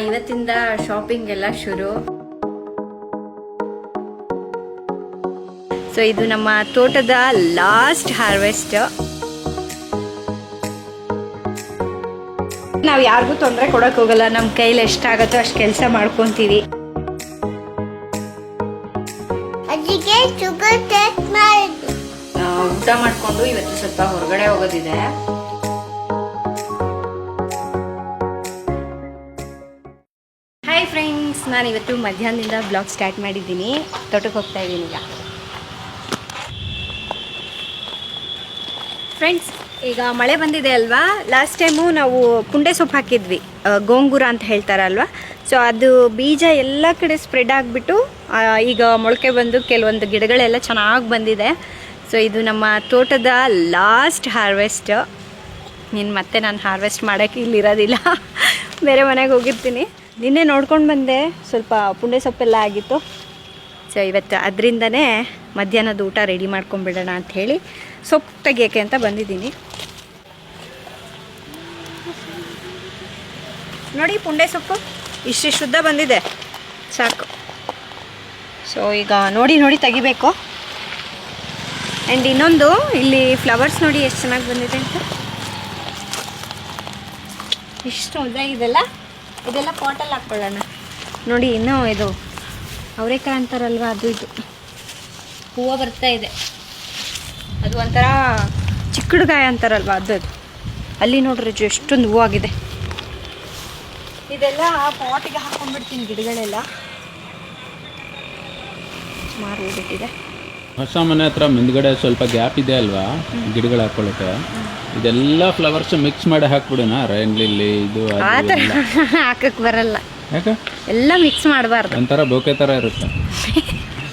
ಇವತ್ತಿಂದ ಶಾಪಿಂಗ್ ಎಲ್ಲ ಶುರು. ಸೊ ಇದು ನಮ್ಮ ತೋಟದ ಲಾಸ್ಟ್ ಹಾರ್ವೆಸ್ಟ್. ನಾವು ಯಾರಿಗೂ ತೊಂದರೆ ಕೊಡಕ್ ಹೋಗಲ್ಲ, ನಮ್ಮ ಕೈಲಿ ಎಷ್ಟಾಗತ್ತೋ ಅಷ್ಟು ಕೆಲಸ ಮಾಡ್ಕೊಂತೀವಿ. ಊಟ ಮಾಡ್ಕೊಂಡು ಇವತ್ತು ಸ್ವಲ್ಪ ಹೊರಗಡೆ ಹೋಗೋದಿದೆ. ಹಾಯ್ ಫ್ರೆಂಡ್ಸ್, ನಾನು ಇವತ್ತು ಮಧ್ಯಾಹ್ನದಿಂದ ಬ್ಲಾಗ್ ಸ್ಟಾರ್ಟ್ ಮಾಡಿದ್ದೀನಿ. ತೋಟಕ್ಕೆ ಹೋಗ್ತಾ ಇದ್ದೀನಿ ಈಗ. ಫ್ರೆಂಡ್ಸ್, ಈಗ ಮಳೆ ಬಂದಿದೆ ಅಲ್ವಾ. ಲಾಸ್ಟ್ ಟೈಮು ನಾವು ಪುಂಡೆ ಸೊಪ್ಪು ಹಾಕಿದ್ವಿ, ಗೋಂಗೂರ ಅಂತ ಹೇಳ್ತಾರಲ್ವ. ಸೊ ಅದು ಬೀಜ ಎಲ್ಲ ಕಡೆ ಸ್ಪ್ರೆಡ್ ಆಗಿಬಿಟ್ಟು ಈಗ ಮೊಳಕೆ ಬಂದು ಕೆಲವೊಂದು ಗಿಡಗಳೆಲ್ಲ ಚೆನ್ನಾಗಿ ಬಂದಿದೆ. ಸೊ ಇದು ನಮ್ಮ ತೋಟದ ಲಾಸ್ಟ್ ಹಾರ್ವೆಸ್ಟ್. ಮತ್ತೆ ನಾನು ಹಾರ್ವೆಸ್ಟ್ ಮಾಡೋಕ್ಕೆ ಇಲ್ಲಿರೋದಿಲ್ಲ, ಬೇರೆ ಮನೆಗೆ ಹೋಗಿರ್ತೀನಿ. ನಿನ್ನೆ ನೋಡ್ಕೊಂಡು ಬಂದೆ, ಸ್ವಲ್ಪ ಪುಂಡೆ ಸೊಪ್ಪೆಲ್ಲ ಆಗಿತ್ತು. ಸೊ ಇವತ್ತು ಅದರಿಂದನೇ ಮಧ್ಯಾಹ್ನದ ಊಟ ರೆಡಿ ಮಾಡ್ಕೊಂಬಿಡೋಣ ಅಂಥೇಳಿ ಸೊಪ್ಪು ತೆಗಿಯೋಕ್ಕೆ ಅಂತ ಬಂದಿದ್ದೀನಿ. ನೋಡಿ, ಪುಂಡೆ ಸೊಪ್ಪು ಇಷ್ಟು ಶುದ್ಧ ಬಂದಿದೆ, ಸಾಕು. ಸೊ ಈಗ ನೋಡಿ ತೆಗಿಬೇಕು. ಆ್ಯಂಡ್ ಇನ್ನೊಂದು, ಇಲ್ಲಿ ಫ್ಲವರ್ಸ್ ನೋಡಿ ಎಷ್ಟು ಚೆನ್ನಾಗಿ ಬಂದಿದೆ ಅಂತ. ಇಷ್ಟು ಉದ್ದಾಗಿದೆಲ್ಲ, ಇದೆಲ್ಲ ಪಾಟಲ್ಲಿ ಹಾಕ್ಕೊಳ್ಳೋಣ. ನೋಡಿ, ಇನ್ನೂ ಇದು ಅವರೆಕಾಯಿ ಅಂತಾರಲ್ವ, ಅದು ಇದು ಹೂವು ಬರ್ತಾ ಇದೆ. ಅದು ಒಂಥರ ಚಿಕ್ಕಡುಗಾಯಿ ಅಂತಾರಲ್ವ, ಅದು ಅಲ್ಲಿ ನೋಡ್ರಿ ಎಷ್ಟೊಂದು ಹೂವಾಗಿದೆ. ಇದೆಲ್ಲ ಪಾಟಿಗೆ ಹಾಕೊಂಡ್ಬಿಡ್ತೀನಿ, ಗಿಡಗಳೆಲ್ಲ ಸುಮಾರು ಹೂ ಬಿಟ್ಟಿದೆ. ಹೊಸ ಮನೆ ಹತ್ರ ಮುಂದ್ಗಡೆ ಸ್ವಲ್ಪ ಗ್ಯಾಪ್ ಇದೆ ಅಲ್ವಾ ಗಿಡಗಳು ಹಾಕೊಳ್ಳೋಕೆ, ಇದೆಲ್ಲ ಫ್ಲವರ್ಸ್ ಮಿಕ್ಸ್ ಮಾಡಿ ಹಾಕ್ಬಿಡೋಣ. ರೈನ್ ಲಿಲ್ಲಿ ಇದು ಹಾಕಕ್ಕೆ ಬರಲ್ಲ, ಯಾಕೆ ಎಲ್ಲ ಮಿಕ್ಸ್ ಮಾಡಬಾರ್ದು. ಒಂಥರ ಬೋಕೆ ಥರ ಇರುತ್ತೆ,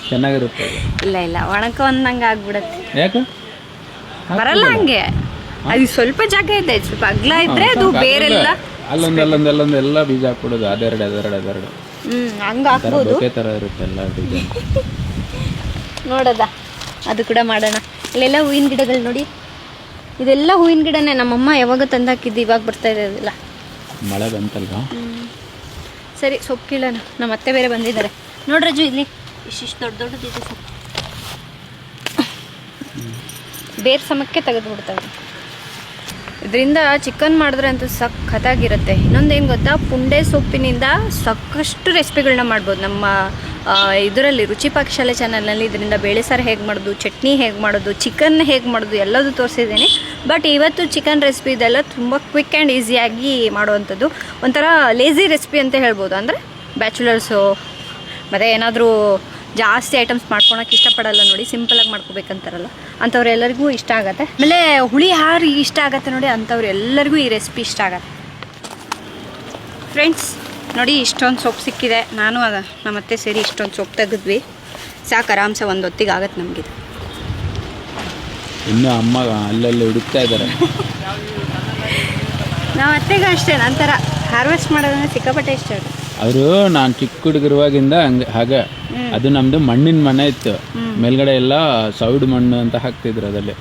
ಚೆನ್ನಾಗಿರುತ್ತೆ. ಇಲ್ಲ ಒಣಕ ಒಂದಂಗೆ ಆಗ್ಬಿಡತ್ತೆ. ಯಾಕೆ ಬರಲ್ಲ ಹಂಗೆ. ಅದು ಸ್ವಲ್ಪ ಜಾಗ ಇದೆ, ಸ್ವಲ್ಪ ಅಗ್ಲ ಇದ್ರೆ ಅದು ಬೇರೆಲ್ಲ ಅಲ್ಲೊಂದು ಎಲ್ಲ ಬೀಜ ಹಾಕ್ಬಿಡೋದು. ಅದೆರಡು ಹಂಗೆ ಹಾಕ್ಬೋದು. ಬೋಕೆ ಥರ ಇರುತ್ತೆ ಎಲ್ಲ ಬೀಜ. ನೋಡೋದ, ಅದು ಕೂಡ ಮಾಡೋಣ. ಇಲ್ಲೆಲ್ಲ ಹೂವಿನ ಗಿಡಗಳು ನೋಡಿ, ಇದೆಲ್ಲ ಹೂವಿನ ಗಿಡನೇ. ನಮ್ಮಮ್ಮ ಯಾವಾಗ ತಂದಾಕಿದ್ದು, ಇವಾಗ ಬರ್ತಾ ಇದೆ ಅದೆಲ್ಲ. ಮಳೆ ಬಂತಲ್ವಾ. ಸರಿ, ಸೊಪ್ಪು ಕೀಳೋಣ. ನಮ್ಮ ಅತ್ತೆ ಬೇರೆ ಬಂದಿದ್ದಾರೆ. ನೋಡ್ರಜ್ಜು, ಇಲ್ಲಿ ಇಷ್ಟಿಷ್ಟು ದೊಡ್ಡದಿದೆ ಸೊಪ್ಪು. ಬೇರೆ ಸಮಕ್ಕೆ ತೆಗೆದುಬಿಡ್ತಾರೆ. ಇದರಿಂದ ಚಿಕನ್ ಮಾಡಿದ್ರೆ ಅಂತೂ ಸಖತ್ತಾಗಿರುತ್ತೆ. ಇನ್ನೊಂದೇನು ಗೊತ್ತಾ, ಪುಂಡೆ ಸೊಪ್ಪಿನಿಂದ ಸಾಕಷ್ಟು ರೆಸಿಪಿಗಳನ್ನ ಮಾಡ್ಬೋದು. ನಮ್ಮ ಇದರಲ್ಲಿ ರುಚಿ ಪಾಕಶಾಲೆ ಚಾನಲ್ನಲ್ಲಿ ಇದರಿಂದ ಬೇಳೆ ಸಾರು ಹೇಗೆ ಮಾಡೋದು, ಚಟ್ನಿ ಹೇಗೆ ಮಾಡೋದು, ಚಿಕನ್ ಹೇಗೆ ಮಾಡೋದು ಎಲ್ಲದೂ ತೋರಿಸಿದ್ದೀನಿ. ಬಟ್ ಇವತ್ತು ಚಿಕನ್ ರೆಸಿಪಿ ಇದೆಲ್ಲ ತುಂಬ ಕ್ವಿಕ್ ಆ್ಯಂಡ್ ಈಸಿಯಾಗಿ ಮಾಡುವಂಥದ್ದು. ಒಂಥರ ಲೇಝಿ ರೆಸಿಪಿ ಅಂತ ಹೇಳ್ಬೋದು. ಅಂದರೆ ಬ್ಯಾಚುಲರ್ಸು ಮತ್ತು ಏನಾದರೂ ಜಾಸ್ತಿ ಐಟಮ್ಸ್ ಮಾಡ್ಕೊಳಕ್ಕೆ ಇಷ್ಟಪಡಲ್ಲ ನೋಡಿ, ಸಿಂಪಲಾಗಿ ಮಾಡ್ಕೋಬೇಕಂತಾರಲ್ಲ, ಅಂಥವ್ರೆಲ್ಲರಿಗೂ ಇಷ್ಟ ಆಗುತ್ತೆ. ಆಮೇಲೆ ಹುಳಿ ಹಾರು ಇಷ್ಟ ಆಗುತ್ತೆ ನೋಡಿ, ಅಂಥವ್ರು ಎಲ್ಲರಿಗೂ ಈ ರೆಸಿಪಿ ಇಷ್ಟ ಆಗುತ್ತೆ. ಫ್ರೆಂಡ್ಸ್ ನೋಡಿ, ಇಷ್ಟೊಂದು ಸೊಪ್ಪು ಸಿಕ್ಕಿದೆ. ನಾನು ನಮ್ಮತ್ತೆ ಸೇರಿ ಇಷ್ಟೊಂದು ಸೊಪ್ಪು ತೆಗೆದ್ವಿ. ಸಾಕು, ಆರಾಮ್ಸೆ ಒಂದು ಹೊತ್ತಿಗೆ ಆಗತ್ತೆ ನಮಗಿದು. ಇನ್ನು ಅಮ್ಮ ಅಲ್ಲಲ್ಲಿ ಹುಡುಕ್ತಾ ಇದ್ದಾರೆ. ನಮ್ಮ ಅತ್ತೆಗೂ ಅಷ್ಟೇ, ನಂತರ ಹಾರ್ವೆಸ್ಟ್ ಮಾಡೋದಂದ್ರೆ ಸಿಕ್ಕಾಪಟ್ಟೆ ಇಷ್ಟ ಆಗುತ್ತೆ. ಅವರು ನಾನು ಚಿಕ್ಕ ಹುಡುಗಿರುವಾಗಿಂದ ಹಾಗೆ. ಅದು ನಮ್ದು ಮಣ್ಣಿನ ಮನೆ ಇತ್ತು, ಮೇಲ್ಗಡೆ ಎಲ್ಲ ಸೌಡು ಮಣ್ಣು ಅಂತ ಹಾಕ್ತಿದ್ರು. ಅದಲ್ಲಿ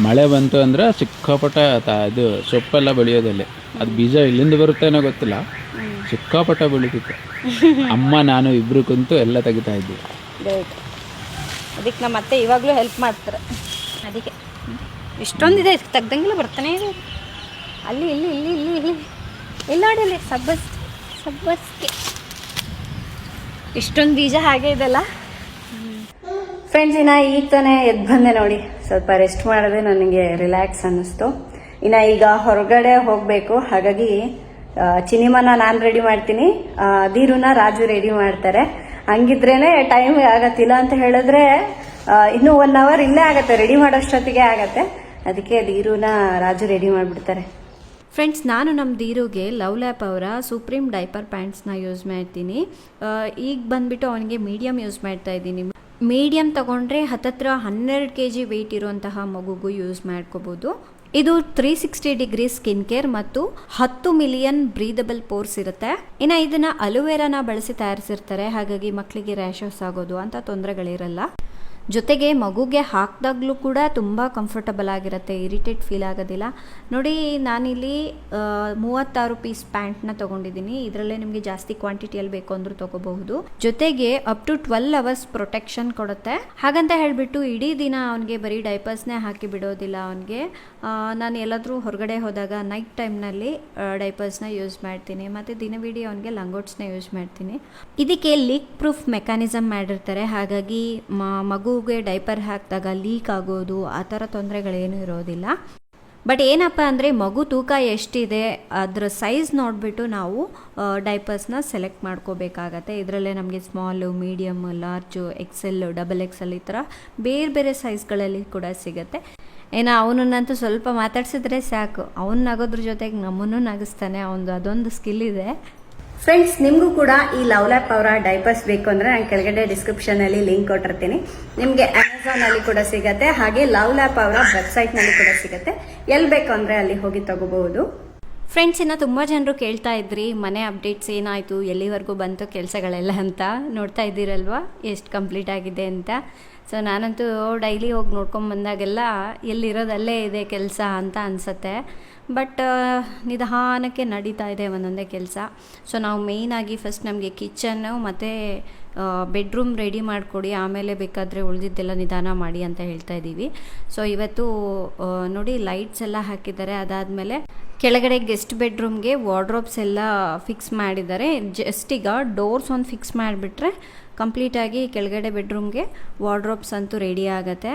ಮಳೆ ಬಂತು ಅಂದ್ರೆ ಸಿಕ್ಕಾಪಟ್ಟೆ ಇದು ಸೊಪ್ಪೆಲ್ಲ ಬೆಳೆಯೋದಲ್ಲಿ. ಅದು ಬೀಜ ಇಲ್ಲಿಂದ ಬರುತ್ತೇನೋ ಗೊತ್ತಿಲ್ಲ, ಸಿಕ್ಕಾಪಟ್ಟೆ ಬೆಳೀತಿತ್ತು. ಅಮ್ಮ ನಾನು ಇಬ್ರು ಕುಂತು ಎಲ್ಲ ತೆಗಿತಾ ಇದ್ವಿ. ಅದಕ್ಕೆ ನಮ್ಮ ಅತ್ತೆ ಇವಾಗಲೂ ಹೆಲ್ಪ್ ಮಾಡ್ತಾರೆ. ಅದಕ್ಕೆ ಇಷ್ಟೊಂದಿದೆ, ತೆಗ್ದಂಗೆಲ್ಲ ಬರ್ತಾನೆ ಇದೆ. ಅಲ್ಲಿ ಇಲ್ಲಿ ಇಲ್ಲಿ ಇಲ್ಲಿ ಇಲ್ಲಿ ಇಲ್ಲಿ ನೋಡಿ, ಅಲ್ಲಿ ಸಬ್ಬಸ್ಗೆ ಇಷ್ಟೊಂದು ಬೀಜ ಹಾಗೆ ಇದೆಲ್ಲ. ಫ್ರೆಂಡ್ಸ್, ಈಗ ತಾನೇ ಎದ್ದು ಬಂದೆ ನೋಡಿ. ಸ್ವಲ್ಪ ರೆಸ್ಟ್ ಮಾಡಿದ್ರೆ ನನಗೆ ರಿಲ್ಯಾಕ್ಸ್ ಅನ್ನಿಸ್ತು. ಈಗ ಹೊರಗಡೆ ಹೋಗಬೇಕು. ಹಾಗಾಗಿ ಚಿನಿಮನ ನಾನು ರೆಡಿ ಮಾಡ್ತೀನಿ, ದೀರುನ ರಾಜು ರೆಡಿ ಮಾಡ್ತಾರೆ. ಹಂಗಿದ್ರೇನೆ ಟೈಮ್ ಆಗತ್ತಿಲ್ಲ ಅಂತ ಹೇಳಿದ್ರೆ ಇನ್ನೂ 1 hour ಇಲ್ಲೇ ಆಗತ್ತೆ, ರೆಡಿ ಮಾಡೋಷ್ಟೊತ್ತಿಗೆ ಆಗತ್ತೆ. ಅದಕ್ಕೆ ದೀರುನ ರಾಜು ರೆಡಿ ಮಾಡಿಬಿಡ್ತಾರೆ. ಫ್ರೆಂಡ್ಸ್, ನಾನು ನಮ್ಮ ದೀರುಗೆ ಲವ್ ಲ್ಯಾಪ್ ಅವರ ಸುಪ್ರೀಂ ಡೈಪರ್ ಪ್ಯಾಂಟ್ಸ್ನ ಯೂಸ್ ಮಾಡ್ತೀನಿ. ಈಗ ಬಂದುಬಿಟ್ಟು ಅವನಿಗೆ ಮೀಡಿಯಮ್ ಯೂಸ್ ಮಾಡ್ತಾ ಇದ್ದೀನಿ. ಮೀಡಿಯಮ್ ತೊಗೊಂಡ್ರೆ ಹತ್ತತ್ರ 12 kg ವೆಯ್ಟ್ ಇರುವಂತಹ ಮಗುಗೂ ಯೂಸ್ ಮಾಡ್ಕೋಬೋದು. ಇದು 360 ಡಿಗ್ರಿ ಸ್ಕಿನ್ ಕೇರ್ ಮತ್ತು 10 ಮಿಲಿಯನ್ ಬ್ರೀದಬಲ್ ಪೋರ್ಸ್ ಇರುತ್ತೆ. ಇನ್ನು ಇದನ್ನು ಅಲೋವೆರಾನ ಬಳಸಿ ತಯಾರಿಸಿರ್ತಾರೆ. ಹಾಗಾಗಿ ಮಕ್ಕಳಿಗೆ ರ್ಯಾಷಸ್ ಆಗೋದು ಅಂತ ತೊಂದರೆಗಳಿರಲ್ಲ. ಜೊತೆಗೆ ಮಗುಗೆ ಹಾಕಿದಾಗಲೂ ಕೂಡ ತುಂಬ ಕಂಫರ್ಟಬಲ್ ಆಗಿರುತ್ತೆ, ಇರಿಟೇಟ್ ಫೀಲ್ ಆಗೋದಿಲ್ಲ. ನೋಡಿ ನಾನಿಲ್ಲಿ 36 ಪೀಸ್ ಪ್ಯಾಂಟ್ನ ತೊಗೊಂಡಿದ್ದೀನಿ. ಇದರಲ್ಲೇ ನಿಮಗೆ ಜಾಸ್ತಿ ಕ್ವಾಂಟಿಟಿಯಲ್ಲಿ ಬೇಕು ಅಂದರೂ ತೊಗೋಬಹುದು. ಜೊತೆಗೆ ಅಪ್ ಟು 12 ಅವರ್ಸ್ ಪ್ರೊಟೆಕ್ಷನ್ ಕೊಡುತ್ತೆ. ಹಾಗಂತ ಹೇಳಿಬಿಟ್ಟು ಇಡೀ ದಿನ ಅವನಿಗೆ ಬರೀ ಡೈಪರ್ಸ್ನೇ ಹಾಕಿ ಬಿಡೋದಿಲ್ಲ. ಅವನಿಗೆ ನಾನು ಎಲ್ಲಾದರೂ ಹೊರಗಡೆ ಹೋದಾಗ ನೈಟ್ ಟೈಮ್ನಲ್ಲಿ ಡೈಪರ್ಸ್ನ ಯೂಸ್ ಮಾಡ್ತೀನಿ, ಮತ್ತು ದಿನವಿಡೀ ಅವನಿಗೆ ಲಂಗೋಟ್ಸ್ನ ಯೂಸ್ ಮಾಡ್ತೀನಿ. ಇದಕ್ಕೆ ಲೀಕ್ ಪ್ರೂಫ್ ಮೆಕ್ಯಾನಿಸಮ್ ಮಾಡಿರ್ತಾರೆ, ಹಾಗಾಗಿ ಮಗುಗೆ ಡೈಪರ್ ಹಾಕಿದಾಗ ಲೀಕ್ ಆಗೋದು ಆ ಥರ ತೊಂದರೆಗಳೇನೂ ಇರೋದಿಲ್ಲ. ಬಟ್ ಏನಪ್ಪ ಅಂದರೆ ಮಗು ತೂಕ ಎಷ್ಟಿದೆ ಅದರ ಸೈಜ್ ನೋಡಿಬಿಟ್ಟು ನಾವು ಡೈಪರ್ಸ್ನ ಸೆಲೆಕ್ಟ್ ಮಾಡ್ಕೋಬೇಕಾಗತ್ತೆ. ಇದರಲ್ಲೇ ನಮಗೆ small, medium, large, XL, XXL ಈ ಥರ ಬೇರೆ ಬೇರೆ ಸೈಜ್ಗಳಲ್ಲಿ ಕೂಡ ಸಿಗುತ್ತೆ. ಏನೋ ಅವನನ್ನಂತೂ ಸ್ವಲ್ಪ ಮಾತಾಡ್ಸಿದ್ರೆ ಸಾಕು, ಅವ್ನು ನಗೋದ್ರ ಜೊತೆಗೆ ನಮ್ಮನ್ನು ನಗಿಸ್ತಾನೆ. ಅದೊಂದು ಸ್ಕಿಲ್ ಇದೆ. ಫ್ರೆಂಡ್ಸ್, ನಿಮಗೂ ಕೂಡ ಈ ಲವ್ಲ್ಯಾಪ್ ಅವರ ಡೈಪರ್ಸ್ ಬೇಕು ಅಂದರೆ ನಾನು ಕೆಳಗಡೆ ಡಿಸ್ಕ್ರಿಪ್ಷನಲ್ಲಿ ಲಿಂಕ್ ಕೊಟ್ಟಿರ್ತೀನಿ. ನಿಮಗೆ ಅಮೆಝಾನಲ್ಲಿ ಕೂಡ ಸಿಗುತ್ತೆ, ಹಾಗೆ ಲವ್ಲ್ಯಾಪ್ ಅವರ ವೆಬ್ಸೈಟ್ನಲ್ಲಿ ಕೂಡ ಸಿಗುತ್ತೆ. ಎಲ್ಲಿ ಬೇಕು ಅಂದರೆ ಅಲ್ಲಿ ಹೋಗಿ ತಗೋಬಹುದು. ಫ್ರೆಂಡ್ಸ್, ಇನ್ನು ತುಂಬ ಜನರು ಕೇಳ್ತಾ ಇದ್ರಿ ಮನೆ ಅಪ್ಡೇಟ್ಸ್ ಏನಾಯಿತು, ಎಲ್ಲಿವರೆಗೂ ಬಂತು ಕೆಲಸಗಳೆಲ್ಲ ಅಂತ. ನೋಡ್ತಾ ಇದ್ದೀರಲ್ವಾ ಎಷ್ಟು ಕಂಪ್ಲೀಟ್ ಆಗಿದೆ ಅಂತ. ಸೊ ನಾನಂತೂ ಡೈಲಿ ಹೋಗಿ ನೋಡ್ಕೊಂಬಂದಾಗೆಲ್ಲ ಎಲ್ಲಿರೋದಲ್ಲೇ ಇದೆ ಕೆಲಸ ಅಂತ ಅನಿಸುತ್ತೆ. ಬಟ್ ನಿಧಾನಕ್ಕೆ ನಡೀತಾ ಇದೆ ಒಂದೊಂದೇ ಕೆಲಸ. ಸೊ ನಾವು ಮೇಯ್ನಾಗಿ ಫಸ್ಟ್ ನಮಗೆ ಕಿಚನ್ನು ಮತ್ತು ಬೆಡ್ರೂಮ್ ರೆಡಿ ಮಾಡಿಕೊಡಿ, ಆಮೇಲೆ ಬೇಕಾದರೆ ಉಳಿದಿದ್ದೆಲ್ಲ ನಿಧಾನ ಮಾಡಿ ಅಂತ ಹೇಳ್ತಾ ಇದ್ದೀವಿ. ಸೊ ಇವತ್ತು ನೋಡಿ ಲೈಟ್ಸ್ ಎಲ್ಲ ಹಾಕಿದ್ದಾರೆ. ಅದಾದಮೇಲೆ ಕೆಳಗಡೆ ಗೆಸ್ಟ್ ಬೆಡ್ರೂಮ್ಗೆ ವಾರ್ಡ್ರೋಬ್ಸ್ ಎಲ್ಲ ಫಿಕ್ಸ್ ಮಾಡಿದ್ದಾರೆ. ಜಸ್ಟ್ ಈಗ ಡೋರ್ಸ್ ಒಂದು ಫಿಕ್ಸ್ ಮಾಡಿಬಿಟ್ರೆ ಕಂಪ್ಲೀಟಾಗಿ ಕೆಳಗಡೆ ಬೆಡ್ರೂಮ್ಗೆ ವಾರ್ಡ್ರೋಬ್ಸ್ ಅಂತೂ ರೆಡಿ ಆಗುತ್ತೆ.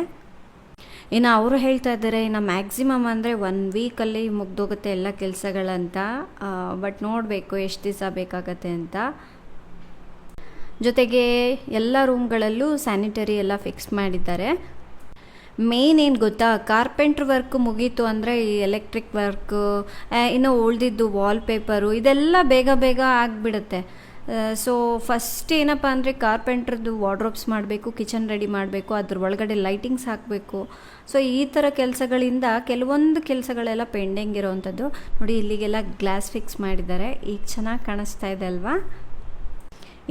ಇನ್ನು ಅವರು ಹೇಳ್ತಾ ಇದ್ದಾರೆ ಇನ್ನು ಮ್ಯಾಕ್ಸಿಮಮ್ ಅಂದರೆ 1 ವೀಕಲ್ಲಿ ಮುಗ್ದೋಗುತ್ತೆ ಎಲ್ಲ ಕೆಲಸಗಳಂತ. ಬಟ್ ನೋಡಬೇಕು ಎಷ್ಟು ದಿವಸ ಬೇಕಾಗತ್ತೆ ಅಂತ. ಜೊತೆಗೆ ಎಲ್ಲ ರೂಮ್ಗಳಲ್ಲೂ ಸ್ಯಾನಿಟರಿ ಎಲ್ಲ ಫಿಕ್ಸ್ ಮಾಡಿದ್ದಾರೆ. ಮೇನ್ ಏನು ಗೊತ್ತಾ, ಕಾರ್ಪೆಂಟ್ರ್ ವರ್ಕ್ ಮುಗೀತು ಅಂದರೆ ಈ ಎಲೆಕ್ಟ್ರಿಕ್ ವರ್ಕು, ಇನ್ನು ಉಳಿದಿದ್ದು ವಾಲ್ಪೇಪರು ಇದೆಲ್ಲ ಬೇಗ ಬೇಗ ಆಗಿಬಿಡುತ್ತೆ. ಸೊ ಫಸ್ಟ್ ಏನಪ್ಪ ಅಂದರೆ ಕಾರ್ಪೆಂಟ್ರದ್ದು ವಾರ್ಡ್ರೋಬ್ಸ್ ಮಾಡಬೇಕು, ಕಿಚನ್ ರೆಡಿ ಮಾಡಬೇಕು, ಅದ್ರ ಒಳಗಡೆ ಲೈಟಿಂಗ್ಸ್ ಹಾಕಬೇಕು. ಸೊ ಈ ಥರ ಕೆಲಸಗಳಿಂದ ಕೆಲವೊಂದು ಕೆಲಸಗಳೆಲ್ಲ ಪೆಂಡಿಂಗ್ ಇರೋವಂಥದ್ದು. ನೋಡಿ ಇಲ್ಲಿಗೆಲ್ಲ ಗ್ಲಾಸ್ ಫಿಕ್ಸ್ ಮಾಡಿದ್ದಾರೆ, ಈಗ ಚೆನ್ನಾಗಿ ಕಾಣಿಸ್ತಾ ಇದೆ ಅಲ್ವಾ.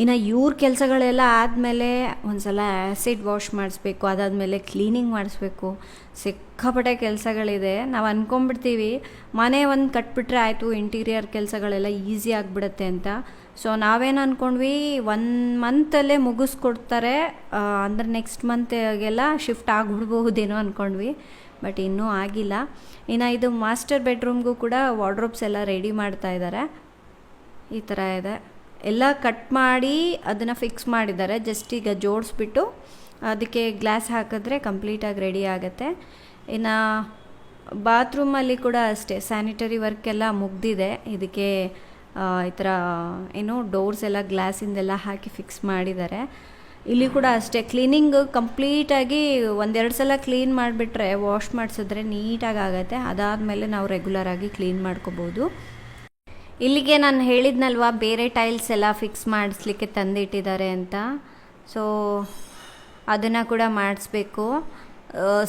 ಇನ್ನು ಇವ್ರ ಕೆಲಸಗಳೆಲ್ಲ ಆದಮೇಲೆ ಒಂದು ಸಲ ಆ್ಯಸಿಡ್ ವಾಶ್ ಮಾಡಿಸ್ಬೇಕು, ಅದಾದಮೇಲೆ ಕ್ಲೀನಿಂಗ್ ಮಾಡಿಸ್ಬೇಕು. ಸಿಕ್ಕಾಪಟ್ಟೆ ಕೆಲಸಗಳಿದೆ. ನಾವು ಅಂದ್ಕೊಂಡ್ಬಿಡ್ತೀವಿ ಮನೆ ಒಂದು ಕಟ್ಬಿಟ್ರೆ ಆಯಿತು, ಇಂಟೀರಿಯರ್ ಕೆಲಸಗಳೆಲ್ಲ ಈಸಿ ಆಗಿಬಿಡುತ್ತೆ ಅಂತ. ಸೊ ನಾವೇನು ಅಂದ್ಕೊಂಡ್ವಿ 1 ಮಂತಲ್ಲೇ ಮುಗಿಸ್ಕೊಡ್ತಾರೆ, ಅಂದರೆ ನೆಕ್ಸ್ಟ್ ಮಂತ್ಗೆಲ್ಲ ಶಿಫ್ಟ್ ಆಗಿಬಿಡ್ಬಹುದೇನೋ ಅಂದ್ಕೊಂಡ್ವಿ. ಬಟ್ ಇನ್ನೂ ಆಗಿಲ್ಲ. ಇನ್ನು ಇದು ಮಾಸ್ಟರ್ ಬೆಡ್ರೂಮ್ಗೂ ಕೂಡ ವಾರ್ಡ್ರೋಬ್ಸ್ ಎಲ್ಲ ರೆಡಿ ಮಾಡ್ತಾ ಇದ್ದಾರೆ. ಈ ಥರ ಇದೆ, ಎಲ್ಲ ಕಟ್ ಮಾಡಿ ಅದನ್ನು ಫಿಕ್ಸ್ ಮಾಡಿದ್ದಾರೆ. ಜಸ್ಟ್ ಈಗ ಜೋಡಿಸ್ಬಿಟ್ಟು ಅದಕ್ಕೆ ಗ್ಲಾಸ್ ಹಾಕಿದ್ರೆ ಕಂಪ್ಲೀಟಾಗಿ ರೆಡಿ ಆಗುತ್ತೆ. ಇನ್ನು ಬಾತ್ರೂಮಲ್ಲಿ ಕೂಡ ಅಷ್ಟೇ ಸ್ಯಾನಿಟರಿ ವರ್ಕ್ ಎಲ್ಲ ಮುಗ್ದಿದೆ. ಇದಕ್ಕೆ ಈ ಥರ ಏನು ಡೋರ್ಸ್ ಎಲ್ಲ ಗ್ಲಾಸಿಂದೆಲ್ಲ ಹಾಕಿ ಫಿಕ್ಸ್ ಮಾಡಿದ್ದಾರೆ. ಇಲ್ಲಿ ಕೂಡ ಅಷ್ಟೇ ಕ್ಲೀನಿಂಗ್ ಕಂಪ್ಲೀಟಾಗಿ 1-2 ಸಲ ಕ್ಲೀನ್ ಮಾಡಿಬಿಟ್ರೆ, ವಾಶ್ ಮಾಡಿಸಿದ್ರೆ ನೀಟಾಗಿ ಆಗುತ್ತೆ. ಅದಾದಮೇಲೆ ನಾವು ರೆಗ್ಯುಲರಾಗಿ ಕ್ಲೀನ್ ಮಾಡ್ಕೋಬೋದು. ಇಲ್ಲಿಗೆ ನಾನು ಹೇಳಿದ್ನಲ್ವ ಬೇರೆ ಟೈಲ್ಸ್ ಎಲ್ಲ ಫಿಕ್ಸ್ ಮಾಡಿಸ್ಲಿಕ್ಕೆ ತಂದಿಟ್ಟಿದ್ದಾರೆ ಅಂತ. ಸೊ ಅದನ್ನು ಕೂಡ ಮಾಡಿಸ್ಬೇಕು.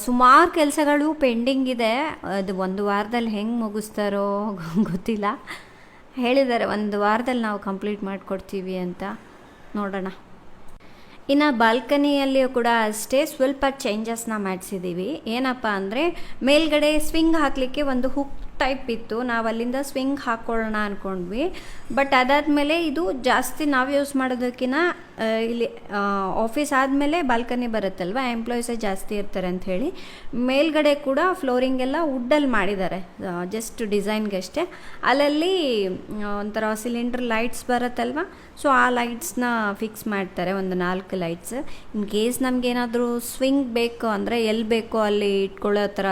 ಸುಮಾರು ಕೆಲಸಗಳು ಪೆಂಡಿಂಗ್ ಇದೆ. ಅದು 1 ವಾರದಲ್ಲಿ ಹೆಂಗೆ ಮುಗಿಸ್ತಾರೋ ಗೊತ್ತಿಲ್ಲ. ಹೇಳಿದ್ದಾರೆ 1 ವಾರದಲ್ಲಿ ನಾವು ಕಂಪ್ಲೀಟ್ ಮಾಡಿಕೊಡ್ತೀವಿ ಅಂತ. ನೋಡೋಣ. ಇನ್ನು ಬಾಲ್ಕನಿಯಲ್ಲಿಯೂ ಕೂಡ ಅಷ್ಟೇ ಸ್ವಲ್ಪ ಚೇಂಜಸ್ನ ಮಾಡಿಸಿದ್ದೀವಿ. ಏನಪ್ಪ ಅಂದರೆ ಮೇಲ್ಗಡೆ ಸ್ವಿಂಗ್ ಹಾಕಲಿಕ್ಕೆ ಒಂದು ಹುಕ್ ಟೈಪ್ ಇತ್ತು, ನಾವು ಅಲ್ಲಿಂದ ಸ್ವಿಂಗ್ ಹಾಕ್ಕೊಳ್ಳೋಣ ಅಂದ್ಕೊಂಡ್ವಿ. ಬಟ್ ಅದಾದಮೇಲೆ ಇದು ಜಾಸ್ತಿ ನಾವು ಯೂಸ್ ಮಾಡೋದಕ್ಕಿಂತ ಇಲ್ಲಿ ಆಫೀಸ್ ಆದಮೇಲೆ ಬಾಲ್ಕನಿ ಬರುತ್ತಲ್ವ, ಎಂಪ್ಲಾಯೀಸೇ ಜಾಸ್ತಿ ಇರ್ತಾರೆ ಅಂಥೇಳಿ ಮೇಲ್ಗಡೆ ಕೂಡ ಫ್ಲೋರಿಂಗ್ ಎಲ್ಲ ವುಡ್ಡಲ್ಲಿ ಮಾಡಿದ್ದಾರೆ, ಜಸ್ಟ್ ಡಿಸೈನ್ಗೆ ಅಷ್ಟೇ. ಅಲ್ಲಲ್ಲಿ ಒಂಥರ ಸಿಲಿಂಡ್ರ್ ಲೈಟ್ಸ್ ಬರುತ್ತಲ್ವ, ಸೊ ಆ ಲೈಟ್ಸ್ನ ಫಿಕ್ಸ್ ಮಾಡ್ತಾರೆ, ಒಂದು 4 ಲೈಟ್ಸ್. ಇನ್ ಕೇಸ್ ನಮಗೇನಾದರೂ ಸ್ವಿಂಗ್ ಬೇಕು ಅಂದರೆ ಎಲ್ಲಿ ಬೇಕೋ ಅಲ್ಲಿ ಇಟ್ಕೊಳ್ಳೋ ಥರ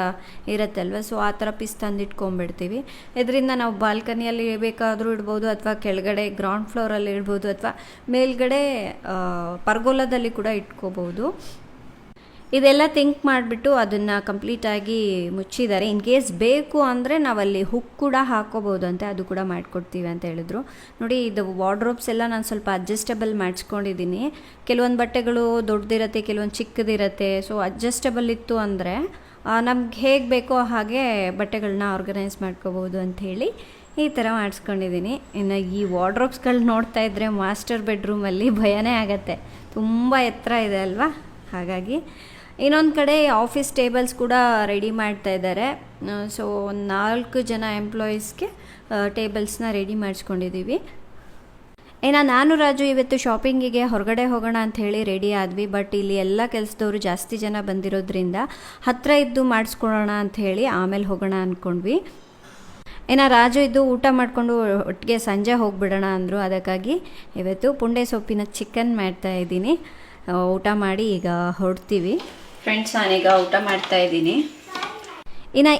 ಇರುತ್ತಲ್ವ, ಸೊ ಆ ಥರ ಪೀಸ್ ತಂದು ಇಟ್ಕೊಂಡ್ಬಿಡ್ತೀವಿ. ಇದರಿಂದ ನಾವು ಬಾಲ್ಕನಿಯಲ್ಲಿ ಬೇಕಾದರೂ ಇಡ್ಬೋದು, ಅಥವಾ ಕೆಳಗಡೆ ಗ್ರೌಂಡ್ ಫ್ಲೋರಲ್ಲಿ ಇಡ್ಬೋದು, ಅಥವಾ ಮೇಲ್ಗಡೆ ಪರ್ಗೋಲದಲ್ಲಿ ಕೂಡ ಇಟ್ಕೋಬೋದು. ಇದೆಲ್ಲ ಥಿಂಕ್ ಮಾಡಿಬಿಟ್ಟು ಅದನ್ನು ಕಂಪ್ಲೀಟಾಗಿ ಮುಚ್ಚಿದ್ದಾರೆ. ಇನ್ ಕೇಸ್ ಬೇಕು ಅಂದರೆ ನಾವಲ್ಲಿ ಹುಕ್ ಕೂಡ ಹಾಕೋಬೋದು ಅಂತ, ಅದು ಕೂಡ ಮಾಡಿಕೊಡ್ತೀವಿ ಅಂತ ಹೇಳಿದ್ರು. ನೋಡಿ ಇದು ವಾರ್ಡ್ರೋಬ್ಸ್ ಎಲ್ಲ ನಾನು ಸ್ವಲ್ಪ ಅಡ್ಜಸ್ಟಬಲ್ ಮಾಡಿಸ್ಕೊಂಡಿದ್ದೀನಿ. ಕೆಲವೊಂದು ಬಟ್ಟೆಗಳು ದೊಡ್ಡದಿರುತ್ತೆ, ಕೆಲವೊಂದು ಚಿಕ್ಕದಿರುತ್ತೆ. ಸೊ ಅಡ್ಜಸ್ಟಬಲ್ ಇತ್ತು ಅಂದರೆ ನಮ್ಗೆ ಹೇಗೆ ಬೇಕೋ ಹಾಗೆ ಬಟ್ಟೆಗಳನ್ನ ಆರ್ಗನೈಸ್ ಮಾಡ್ಕೋಬೋದು ಅಂಥೇಳಿ ಈ ಥರ ಮಾಡಿಸ್ಕೊಂಡಿದ್ದೀನಿ. ಇನ್ನು ಈ ವಾರ್ಡ್ರೋಬ್ಸ್ಗಳು ನೋಡ್ತಾ ಇದ್ದರೆ ಮಾಸ್ಟರ್ ಬೆಡ್ರೂಮಲ್ಲಿ ಭಯನೇ ಆಗುತ್ತೆ, ತುಂಬ ಎತ್ತರ ಇದೆ ಅಲ್ವಾ. ಹಾಗಾಗಿ ಇನ್ನೊಂದು ಕಡೆ ಆಫೀಸ್ ಟೇಬಲ್ಸ್ ಕೂಡ ರೆಡಿ ಮಾಡ್ತಾ ಇದ್ದಾರೆ. ಸೊ ಒಂದು 4 ಜನ ಎಂಪ್ಲಾಯೀಸ್ಗೆ ಟೇಬಲ್ಸ್ನ ರೆಡಿ ಮಾಡಿಸ್ಕೊಂಡಿದ್ದೀವಿ. ನಾನು ರಾಜು ಇವತ್ತು ಶಾಪಿಂಗಿಗೆ ಹೊರಗಡೆ ಹೋಗೋಣ ಅಂತ ಹೇಳಿ ರೆಡಿ ಆದ್ವಿ. ಬಟ್ ಇಲ್ಲಿ ಎಲ್ಲ ಕೆಲಸದವರು ಜಾಸ್ತಿ ಜನ ಬಂದಿರೋದ್ರಿಂದ ಹತ್ತಿರ ಇದ್ದು ಮಾಡಿಸ್ಕೊಳ್ಳೋಣ ಅಂತ ಹೇಳಿ ಆಮೇಲೆ ಹೋಗೋಣ ಅಂದ್ಕೊಂಡ್ವಿ. ರಾಜು ಇದ್ದು ಊಟ ಮಾಡಿಕೊಂಡು ಒಟ್ಟಿಗೆ ಸಂಜೆ ಹೋಗಿಬಿಡೋಣ ಅಂದರು. ಅದಕ್ಕಾಗಿ ಇವತ್ತು ಪುಂಡೆ ಸೊಪ್ಪಿನ ಚಿಕನ್ ಮಾಡ್ತಾ ಇದ್ದೀನಿ. ಊಟ ಮಾಡಿ ಈಗ ಹೊರಡ್ತೀವಿ. ಫ್ರೆಂಡ್ಸ್, ನಾನೀಗ ಊಟ ಮಾಡ್ತಾ ಇದ್ದೀನಿ.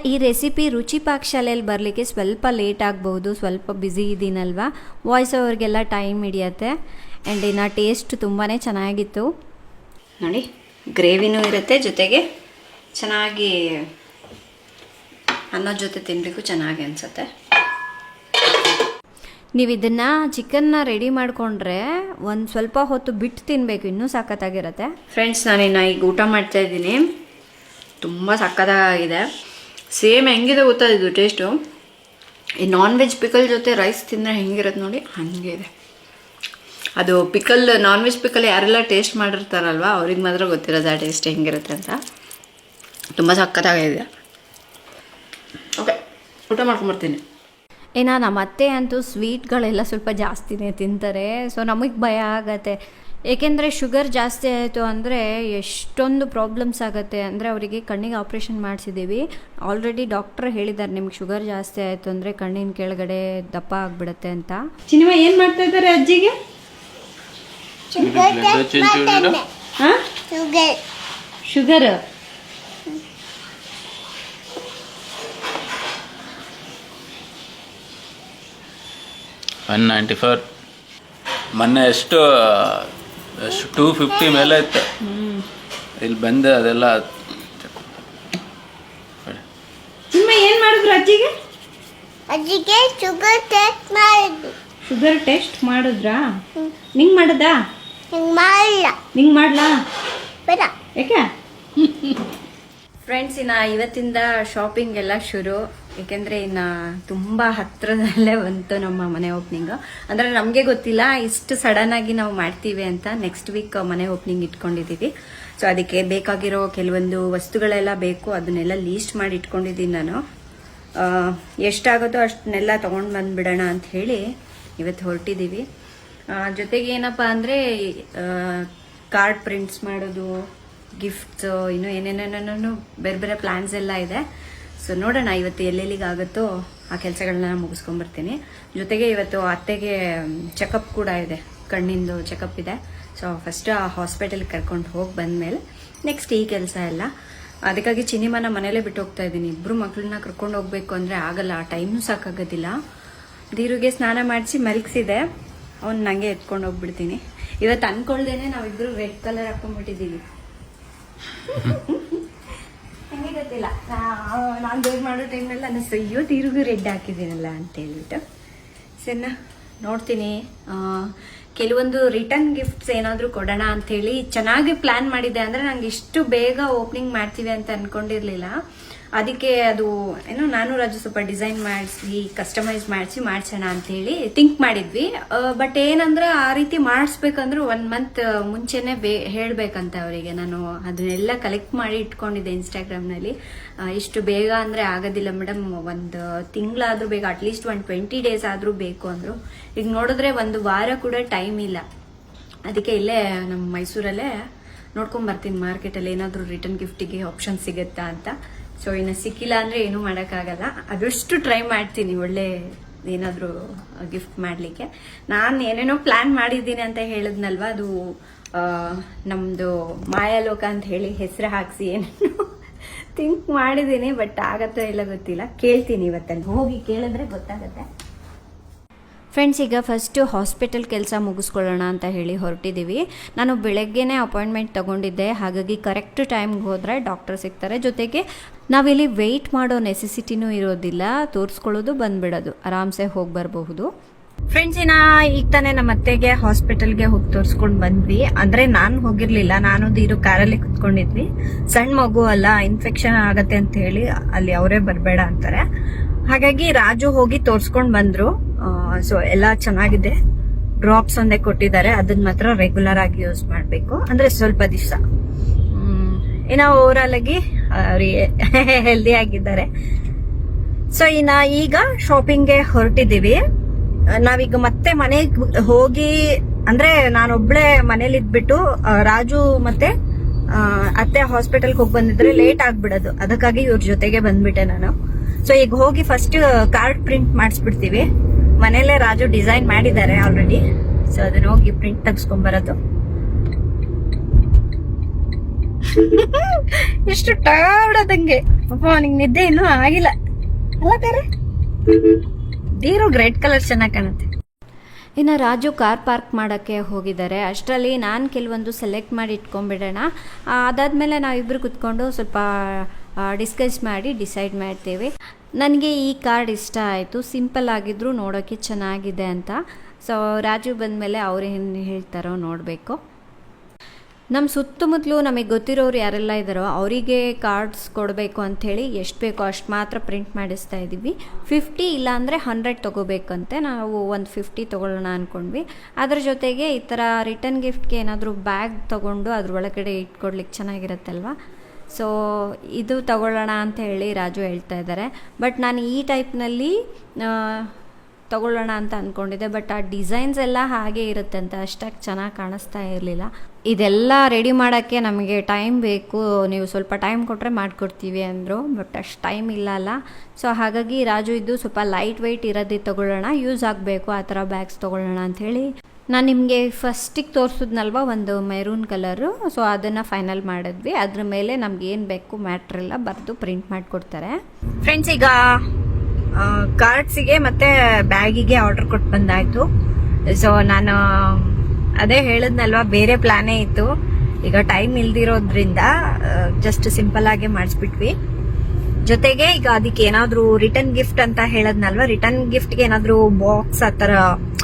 ಈ ರೆಸಿಪಿ ರುಚಿ ಪಾಕಶಾಲೆಯಲ್ಲಿ ಬರಲಿಕ್ಕೆ ಸ್ವಲ್ಪ ಲೇಟ್ ಆಗ್ಬೋದು, ಸ್ವಲ್ಪ ಬ್ಯುಸಿ ಇದ್ದೀನಲ್ವಾ, ವಾಯ್ಸ್ ಓವರ್ಗೆಲ್ಲ ಟೈಮ್ ಹಿಡಿಯತ್ತೆ. ಆ್ಯಂಡ್ ಟೇಸ್ಟ್ ತುಂಬಾ ಚೆನ್ನಾಗಿತ್ತು ನೋಡಿ. ಗ್ರೇವಿನೂ ಇರುತ್ತೆ, ಜೊತೆಗೆ ಚೆನ್ನಾಗಿ ಅನ್ನೋದ ಜೊತೆ ತಿನ್ನಬೇಕು, ಚೆನ್ನಾಗಿ ಅನಿಸುತ್ತೆ. ನೀವು ಇದನ್ನು ಚಿಕನ್ನ ರೆಡಿ ಮಾಡಿಕೊಂಡ್ರೆ ಒಂದು ಸ್ವಲ್ಪ ಹೊತ್ತು ಬಿಟ್ಟು ತಿನ್ನಬೇಕು, ಇನ್ನೂ ಸಖತ್ತಾಗಿರುತ್ತೆ. ಫ್ರೆಂಡ್ಸ್, ನಾನಿನ್ನು ಈಗ ಊಟ ಮಾಡ್ತಾ ಇದ್ದೀನಿ. ತುಂಬ ಸಖತ್ತಾಗಿದೆ. ಸೇಮ್ ಹೆಂಗಿದೆ ಗೊತ್ತಾ ಇದು ಟೇಸ್ಟು. ಈ ನಾನ್ ವೆಜ್ ಪಿಕಲ್ ಜೊತೆ ರೈಸ್ ತಿಂದರೆ ಹೆಂಗಿರುತ್ತೆ ನೋಡಿ, ಹಾಗೆ ಇದೆ. ಅದು ಪಿಕಲ್, ನಾನ್ ವೆಜ್ ಪಿಕಲ್ ಯಾರೆಲ್ಲ ಟೇಸ್ಟ್ ಮಾಡಿರ್ತಾರಲ್ವ ಅವ್ರಿಗೆ ಮಾತ್ರ ಗೊತ್ತಿರೋದು ಆ ಟೇಸ್ಟ್ ಹೆಂಗಿರುತ್ತೆ ಅಂತ. ತುಂಬ ಸಖತ್ತಾಗಿದೆ. ಓಕೆ, ಊಟ ಮಾಡ್ಕೊಂಬರ್ತೀನಿ. ನಮ್ಮ ಅತ್ತೆ ಅಂತೂ ಸ್ವೀಟ್ಗಳೆಲ್ಲ ಸ್ವಲ್ಪ ಜಾಸ್ತಿನೇ ತಿಂತಾರೆ. ಸೊ ನಮಗೆ ಭಯ ಆಗತ್ತೆ, ಏಕೆಂದರೆ ಶುಗರ್ ಜಾಸ್ತಿ ಆಯಿತು ಅಂದರೆ ಎಷ್ಟೊಂದು ಪ್ರಾಬ್ಲಮ್ಸ್ ಆಗುತ್ತೆ. ಅಂದರೆ ಅವರಿಗೆ ಕಣ್ಣಿಗೆ ಆಪ್ರೇಷನ್ ಮಾಡಿಸಿದ್ದೀವಿ. ಆಲ್ರೆಡಿ ಡಾಕ್ಟ್ರ್ ಹೇಳಿದ್ದಾರೆ, ನಿಮ್ಗೆ ಶುಗರ್ ಜಾಸ್ತಿ ಆಯಿತು ಅಂದರೆ ಕಣ್ಣಿನ ಕೆಳಗಡೆ ದಪ್ಪ ಆಗಿಬಿಡುತ್ತೆ ಅಂತ. ಚಿನಿಮಾ ಏನು ಮಾಡ್ತಾ ಇದ್ದಾರೆ ಅಜ್ಜಿಗೆ? ಶುಗರ್ 194. ಮೊನ್ನೆ ಎಷ್ಟು 250 ಮೇಲೆ ಇತ್ತು. ಇಲ್ಲಿ ಬಂದು ಅದೆಲ್ಲ ಏನು ಮಾಡಿದ್ರು ಅಜ್ಜಿಗೆ? ಅಜ್ಜಿಗೆ ಶುಗರ್ ಟೆಸ್ಟ್ ಮಾಡಿದ್ರು. ಶುಗರ್ ಟೆಸ್ಟ್ ಮಾಡಿದ್ರಾ? ನಿಂಗೆ ಮಾಡದಾ? ಮಾಡಲ್ಲ. ನಿಂಗೆ ಮಾಡಲಾ? ಬೇಡ. ಯಾಕೆ? ಫ್ರೆಂಡ್ಸ್, ಇವತ್ತಿಂದ ಶಾಪಿಂಗ್ ಎಲ್ಲ ಶುರು. ಏಕೆಂದರೆ ತುಂಬ ಹತ್ತಿರದಲ್ಲೇ ಬಂತು ನಮ್ಮ ಮನೆ ಓಪನಿಂಗು. ಅಂದರೆ ನಮಗೆ ಗೊತ್ತಿಲ್ಲ ಇಷ್ಟು ಸಡನ್ನಾಗಿ ನಾವು ಮಾಡ್ತೀವಿ ಅಂತ. ನೆಕ್ಸ್ಟ್ ವೀಕ್ ಮನೆ ಓಪನಿಂಗ್ ಇಟ್ಕೊಂಡಿದ್ದೀವಿ. ಸೊ ಅದಕ್ಕೆ ಬೇಕಾಗಿರೋ ಕೆಲವೊಂದು ವಸ್ತುಗಳೆಲ್ಲ ಬೇಕು, ಅದನ್ನೆಲ್ಲ ಲೀಸ್ಟ್ ಮಾಡಿ ಇಟ್ಕೊಂಡಿದ್ದೀನಿ ನಾನು. ಎಷ್ಟಾಗುತ್ತೋ ಅಷ್ಟನ್ನೆಲ್ಲ ತೊಗೊಂಡು ಬಂದುಬಿಡೋಣ ಅಂತ ಹೇಳಿ ಇವತ್ತು ಹೊರಟಿದ್ದೀವಿ. ಜೊತೆಗೆ ಏನಪ್ಪ ಅಂದರೆ ಕಾರ್ಡ್ ಪ್ರಿಂಟ್ಸ್ ಮಾಡೋದು, ಗಿಫ್ಟ್ಸು, ಇನ್ನೂ ಏನೇನೇನೋ ಬೇರೆ ಬೇರೆ ಪ್ಲ್ಯಾನ್ಸ್ ಎಲ್ಲ ಇದೆ. ಸೊ ನೋಡೋಣ ಇವತ್ತು ಎಲ್ಲೆಲ್ಲಿಗಾಗುತ್ತೋ ಆ ಕೆಲಸಗಳನ್ನ ಮುಗಿಸ್ಕೊಂಬರ್ತೀನಿ. ಜೊತೆಗೆ ಇವತ್ತು ಅತ್ತೆಗೆ ಚೆಕಪ್ ಕೂಡ ಇದೆ, ಕಣ್ಣಿಂದು ಚೆಕಪ್ ಇದೆ. ಸೊ ಫಸ್ಟ್ ಆ ಹಾಸ್ಪಿಟಲ್ಗೆ ಕರ್ಕೊಂಡು ಹೋಗಿ ಬಂದಮೇಲೆ ನೆಕ್ಸ್ಟ್ ಈ ಕೆಲಸ ಎಲ್ಲ. ಅದಕ್ಕಾಗಿ ಚಿನಿಮನ ಮನೇಲೇ ಬಿಟ್ಟು ಹೋಗ್ತಾ ಇದ್ದೀನಿ. ಇಬ್ಬರು ಮಕ್ಕಳನ್ನ ಕರ್ಕೊಂಡು ಹೋಗ್ಬೇಕು ಅಂದರೆ ಆಗಲ್ಲ, ಆ ಟೈಮ್ನು ಸಾಕಾಗೋದಿಲ್ಲ. ದೀರುಗೆ ಸ್ನಾನ ಮಾಡಿಸಿ ಮಲಗಿಸಿದೆ, ಅವ್ನು ನನಗೆ ಎತ್ಕೊಂಡು ಹೋಗ್ಬಿಡ್ತೀನಿ. ಇವತ್ತು ಅಂದ್ಕೊಳ್ದೇನೆ ನಾವಿಬ್ಬರು ರೆಡ್ ಕಲರ್ ಹಾಕೊಂಡ್ಬಿಟ್ಟಿದ್ದೀವಿ. ಹಂಗೆ ಗೊತ್ತಿಲ್ಲ, ನಾನು ಬೇಗ ಮಾಡೋ ಟೈಮ್ನಲ್ಲಿ ಅನ್ನಿಸ್ತು, ಅಯ್ಯೋ ದೀರುಗೂ ರೆಡ್ ಹಾಕಿದ್ದೀನಲ್ಲ ಅಂತ ಹೇಳ್ಬಿಟ್ಟು. ಸರಿನಾ, ನೋಡ್ತೀನಿ. ಕೆಲವೊಂದು ರಿಟರ್ನ್ ಗಿಫ್ಟ್ಸ್ ಏನಾದರೂ ಕೊಡೋಣ ಅಂಥೇಳಿ ಚೆನ್ನಾಗಿ ಪ್ಲ್ಯಾನ್ ಮಾಡಿದ್ದೆ. ಅಂದರೆ ನಂಗೆ ಇಷ್ಟು ಬೇಗ ಓಪನಿಂಗ್ ಮಾಡ್ತೀವಿ ಅಂತ ಅಂದ್ಕೊಂಡಿರಲಿಲ್ಲ. ಅದಕ್ಕೆ ಅದು ಏನೋ ನಾನು ರಾಜು ಸ್ವಲ್ಪ ಡಿಸೈನ್ ಮಾಡಿಸಿ ಕಸ್ಟಮೈಸ್ ಮಾಡಿಸೋಣ ಅಂಥೇಳಿ ಥಿಂಕ್ ಮಾಡಿದ್ವಿ. ಬಟ್ ಏನಂದ್ರೆ ಆ ರೀತಿ ಮಾಡಿಸ್ಬೇಕಂದ್ರೆ 1 ಮಂತ್ ಮುಂಚೆನೇ ಹೇಳಬೇಕಂತ ಅವರಿಗೆ. ನಾನು ಅದನ್ನೆಲ್ಲ ಕಲೆಕ್ಟ್ ಮಾಡಿ ಇಟ್ಕೊಂಡಿದ್ದೆ ಇನ್ಸ್ಟಾಗ್ರಾಮ್ನಲ್ಲಿ. ಇಷ್ಟು ಬೇಗ ಅಂದರೆ ಆಗೋದಿಲ್ಲ ಮೇಡಮ್, 1 ತಿಂಗಳಾದರೂ ಬೇಕು, ಅಟ್ಲೀಸ್ಟ್ 20 ಡೇಸ್ ಆದರೂ ಬೇಕು ಅಂದರು. ಈಗ ನೋಡಿದ್ರೆ 1 ವಾರ ಕೂಡ ಟೈಮ್ ಇಲ್ಲ. ಅದಕ್ಕೆ ಇಲ್ಲೇ ನಮ್ಮ ಮೈಸೂರಲ್ಲೇ ನೋಡ್ಕೊಂಬರ್ತೀನಿ ಮಾರ್ಕೆಟಲ್ಲಿ ಏನಾದರೂ ರಿಟರ್ನ್ ಗಿಫ್ಟಿಗೆ ಆಪ್ಷನ್ ಸಿಗುತ್ತಾ ಅಂತ. ಸೊ ಇನ್ನು ಸಿಕ್ಕಿಲ್ಲ ಅಂದರೆ ಏನೂ ಮಾಡೋಕ್ಕಾಗಲ್ಲ. ಅದಷ್ಟು ಟ್ರೈ ಮಾಡ್ತೀನಿ ಒಳ್ಳೆ ಏನಾದರೂ ಗಿಫ್ಟ್ ಮಾಡಲಿಕ್ಕೆ. ನಾನು ಏನೇನೋ ಪ್ಲ್ಯಾನ್ ಮಾಡಿದ್ದೀನಿ ಅಂತ ಹೇಳಿದ್ನಲ್ವ, ಅದು ನಮ್ಮದು ಮಾಯಾಲೋಕ ಅಂತ ಹೇಳಿ ಹೆಸರು ಹಾಕಿಸಿ ಏನೇನೋ ಥಿಂಕ್ ಮಾಡಿದ್ದೀನಿ. ಬಟ್ ಆಗತ್ತೋ ಇಲ್ಲ ಗೊತ್ತಿಲ್ಲ, ಕೇಳ್ತೀನಿ ಇವತ್ತಲ್ಲಿ ಹೋಗಿ ಕೇಳಿದ್ರೆ ಗೊತ್ತಾಗತ್ತೆ. ಫ್ರೆಂಡ್ಸ್, ಈಗ ಫಸ್ಟು ಹಾಸ್ಪಿಟಲ್ ಕೆಲಸ ಮುಗಿಸ್ಕೊಳ್ಳೋಣ ಅಂತ ಹೇಳಿ ಹೊರಟಿದ್ದೀವಿ. ನಾನು ಬೆಳಗ್ಗೆನೇ ಅಪಾಯಿಂಟ್ಮೆಂಟ್ ತೊಗೊಂಡಿದ್ದೆ, ಹಾಗಾಗಿ ಕರೆಕ್ಟ್ ಟೈಮ್ಗೆ ಹೋದರೆ ಡಾಕ್ಟರ್ ಸಿಗ್ತಾರೆ. ಜೊತೆಗೆ ನಾವಿಲ್ಲಿ ವೆಯ್ಟ್ ಮಾಡೋ ನೆಸೆಸಿಟಿನೂ ಇರೋದಿಲ್ಲ, ತೋರಿಸ್ಕೊಳ್ಳೋದು ಬಂದ್ಬಿಡೋದು, ಆರಾಮ್ಸೆ ಹೋಗಿ ಬರಬಹುದು. ಫ್ರೆಂಡ್ಸ್, ಈಗ ತಾನೇ ನಮ್ಮ ಅತ್ತೆಗೆ ಹಾಸ್ಪಿಟಲ್ಗೆ ಹೋಗಿ ತೋರಿಸ್ಕೊಂಡು ಬಂದ್ವಿ. ಅಂದರೆ ನಾನು ಹೋಗಿರಲಿಲ್ಲ, ನಾನು ದೀರು ಕಾರಲ್ಲಿ ಕುತ್ಕೊಂಡಿದ್ವಿ. ಸಣ್ಣ ಮಗು ಅಲ್ಲ, ಇನ್ಫೆಕ್ಷನ್ ಆಗತ್ತೆ ಅಂತ ಹೇಳಿ ಅಲ್ಲಿ ಅವರೇ ಬರಬೇಡ ಅಂತಾರೆ. ಹಾಗಾಗಿ ರಾಜು ಹೋಗಿ ತೋರಿಸ್ಕೊಂಡು ಬಂದರು. ಸೊ ಎಲ್ಲ ಚೆನ್ನಾಗಿದೆ. ಡ್ರಾಪ್ಸ್ ಒಂದೇ ಕೊಟ್ಟಿದ್ದಾರೆ, ಅದನ್ನ ಮಾತ್ರ ರೆಗ್ಯುಲರ್ ಆಗಿ ಯೂಸ್ ಮಾಡಬೇಕು. ಅಂದರೆ ಸ್ವಲ್ಪ ದಿವಸ ಇನ್ನು ಓವರಾಲ್ ಆಗಿ ಅವರಿಗೆ ಹೆಲ್ದಿ ಆಗಿದ್ದಾರೆ. ಸೊ ಈಗ ಶಾಪಿಂಗ್ಗೆ ಹೊರಟಿದ್ದೀವಿ. ನಾವೀಗ ಮತ್ತೆ ಮನೆಗೆ ಹೋಗಿ, ಅಂದ್ರೆ ನಾನೊಬ್ಳೆ ಮನೇಲಿ ಇದ್ಬಿಟ್ಟು ರಾಜು ಮತ್ತೆ ಅತ್ತೆ ಹಾಸ್ಪಿಟಲ್ಗೆ ಹೋಗಿ ಬಂದಿದ್ರೆ ಲೇಟ್ ಆಗ್ಬಿಡೋದು, ಅದಕ್ಕಾಗಿ ಇವ್ರ ಜೊತೆಗೆ ಬಂದ್ಬಿಟ್ಟೆ ನಾನು. ಸೊ ಈಗ ಹೋಗಿ ಫಸ್ಟ್ ಕಾರ್ಡ್ ಪ್ರಿಂಟ್ ಮಾಡಿಸ್ಬಿಡ್ತೀವಿ. ಮನೇಲೆ ರಾಜು ಡಿಸೈನ್ ಮಾಡಿದ್ದಾರೆ ಆಲ್ರೆಡಿ. ಸೊ ಅದನ್ನ ಹೋಗಿ ಪ್ರಿಂಟ್ ತೆಗ್ಸ್ಕೊಂಡ್ಬರೋದು. ಎಷ್ಟು ಟಯರ್ಡ್ ಆದಂಗೆ ಅಪ್ಪ, ನಿಂಗೆ ನಿದ್ದೆ ಇನ್ನೂ ಆಗಿಲ್ಲ ಅಲ್ಲ ಬೇರೆ. ದೀರು ರೆಡ್ ಕಲರ್ ಚೆನ್ನಾಗಿ ಕಾಣುತ್ತೆ. ಇನ್ನು ರಾಜು ಕಾರ್ ಪಾರ್ಕ್ ಮಾಡೋಕ್ಕೆ ಹೋಗಿದ್ದಾರೆ. ಅಷ್ಟರಲ್ಲಿ ನಾನು ಕೆಲವೊಂದು ಸೆಲೆಕ್ಟ್ ಮಾಡಿ ಇಟ್ಕೊಂಡ್ಬಿಡೋಣ. ಅದಾದಮೇಲೆ ನಾವಿಬ್ಬರು ಕುತ್ಕೊಂಡು ಸ್ವಲ್ಪ ಡಿಸ್ಕಸ್ ಮಾಡಿ ಡಿಸೈಡ್ ಮಾಡ್ತೀವಿ. ನನಗೆ ಈ ಕಾರ್ಡ್ ಇಷ್ಟ ಆಯಿತು, ಸಿಂಪಲ್ ಆಗಿದ್ರು ನೋಡೋಕ್ಕೆ ಚೆನ್ನಾಗಿದೆ ಅಂತ. ಸೊ ರಾಜು ಬಂದಮೇಲೆ ಅವ್ರು ಏನು ಹೇಳ್ತಾರೋ ನೋಡಬೇಕು. ನಮ್ಮ ಸುತ್ತಮುತ್ತಲು ನಮಗೆ ಗೊತ್ತಿರೋರು ಯಾರೆಲ್ಲ ಇದ್ದಾರೋ ಅವರಿಗೆ ಕಾರ್ಡ್ಸ್ ಕೊಡಬೇಕು ಅಂಥೇಳಿ ಎಷ್ಟು ಬೇಕೋ ಅಷ್ಟು ಮಾತ್ರ ಪ್ರಿಂಟ್ ಮಾಡಿಸ್ತಾ ಇದ್ದೀವಿ. 50 ಇಲ್ಲಾಂದರೆ 100 ತೊಗೋಬೇಕಂತೆ. ನಾವು ಒಂದು 50 ತೊಗೊಳ್ಳೋಣ ಅಂದ್ಕೊಂಡ್ವಿ. ಅದ್ರ ಜೊತೆಗೆ ಈ ಥರ ರಿಟರ್ನ್ ಗಿಫ್ಟ್ಗೆ ಏನಾದರೂ ಬ್ಯಾಗ್ ತೊಗೊಂಡು ಅದ್ರೊಳಗಡೆ ಇಟ್ಕೊಡ್ಲಿಕ್ಕೆ ಚೆನ್ನಾಗಿರುತ್ತಲ್ವ. ಸೊ ಇದು ತಗೊಳ್ಳೋಣ ಅಂತ ಹೇಳಿ ರಾಜು ಹೇಳ್ತಾ ಇದ್ದಾರೆ. ಬಟ್ ನಾನು ಈ ಟೈಪ್ನಲ್ಲಿ ತಗೊಳ್ಳೋಣ ಅಂತ ಅಂದ್ಕೊಂಡಿದ್ದೆ. ಬಟ್ ಆ ಡಿಸೈನ್ಸ್ ಎಲ್ಲ ಹಾಗೆ ಇರುತ್ತೆ ಅಂತ ಅಷ್ಟಾಗಿ ಚೆನ್ನಾಗಿ ಕಾಣಿಸ್ತಾ ಇರಲಿಲ್ಲ. ಇದೆಲ್ಲ ರೆಡಿ ಮಾಡೋಕ್ಕೆ ನಮಗೆ ಟೈಮ್ ಬೇಕು, ನೀವು ಸ್ವಲ್ಪ ಟೈಮ್ ಕೊಟ್ಟರೆ ಮಾಡಿಕೊಡ್ತೀವಿ ಅಂದರು. ಬಟ್ ಅಷ್ಟು ಟೈಮ್ ಇಲ್ಲ ಅಲ್ಲ. ಸೊ ಹಾಗಾಗಿ ರಾಜು ಇದು ಸ್ವಲ್ಪ ಲೈಟ್ ವೆಯ್ಟ್ ಇರೋದೇ ತೊಗೊಳ್ಳೋಣ, ಯೂಸ್ ಆಗಬೇಕು ಆ ಥರ ಬ್ಯಾಗ್ಸ್ ತೊಗೊಳ್ಳೋಣ ಅಂಥೇಳಿ ನಾನು ನಿಮಗೆ ಫಸ್ಟಿಗೆ ತೋರಿಸಿದ್ನಲ್ವ ಒಂದು ಮೆರೂನ್ ಕಲರು. ಸೊ ಅದನ್ನು ಫೈನಲ್ ಮಾಡಿದ್ವಿ. ಅದ್ರ ಮೇಲೆ ನಮ್ಗೆ ಏನು ಬೇಕು ಮ್ಯಾಟ್ರೆಲ್ಲ ಬರೆದು ಪ್ರಿಂಟ್ ಮಾಡಿಕೊಡ್ತಾರೆ. ಫ್ರೆಂಡ್ಸ್, ಈಗ ಕಾರ್ಡ್ಸಿಗೆ ಮತ್ತೆ ಬ್ಯಾಗಿಗೆ ಆರ್ಡರ್ ಕೊಟ್ಟು ಬಂದಾಯ್ತು. ಸೊ ನಾನು ಅದೇ ಹೇಳಿದ್ನಲ್ವ, ಬೇರೆ ಪ್ಲಾನೇ ಇತ್ತು. ಈಗ ಟೈಮ್ ಇಲ್ದಿರೋದ್ರಿಂದ ಜಸ್ಟ್ ಸಿಂಪಲ್ ಆಗಿ ಮಾಡಿಸ್ಬಿಟ್ವಿ. ಜೊತೆಗೆ ಈಗ ಅದಕ್ಕೆ ಏನಾದ್ರು ರಿಟರ್ನ್ ಗಿಫ್ಟ್ ಅಂತ ಹೇಳದ್ನಲ್ವ, ರಿಟರ್ನ್ ಗಿಫ್ಟ್ಗೆ ಏನಾದ್ರು ಬಾಕ್ಸ್ ಆ ಥರ,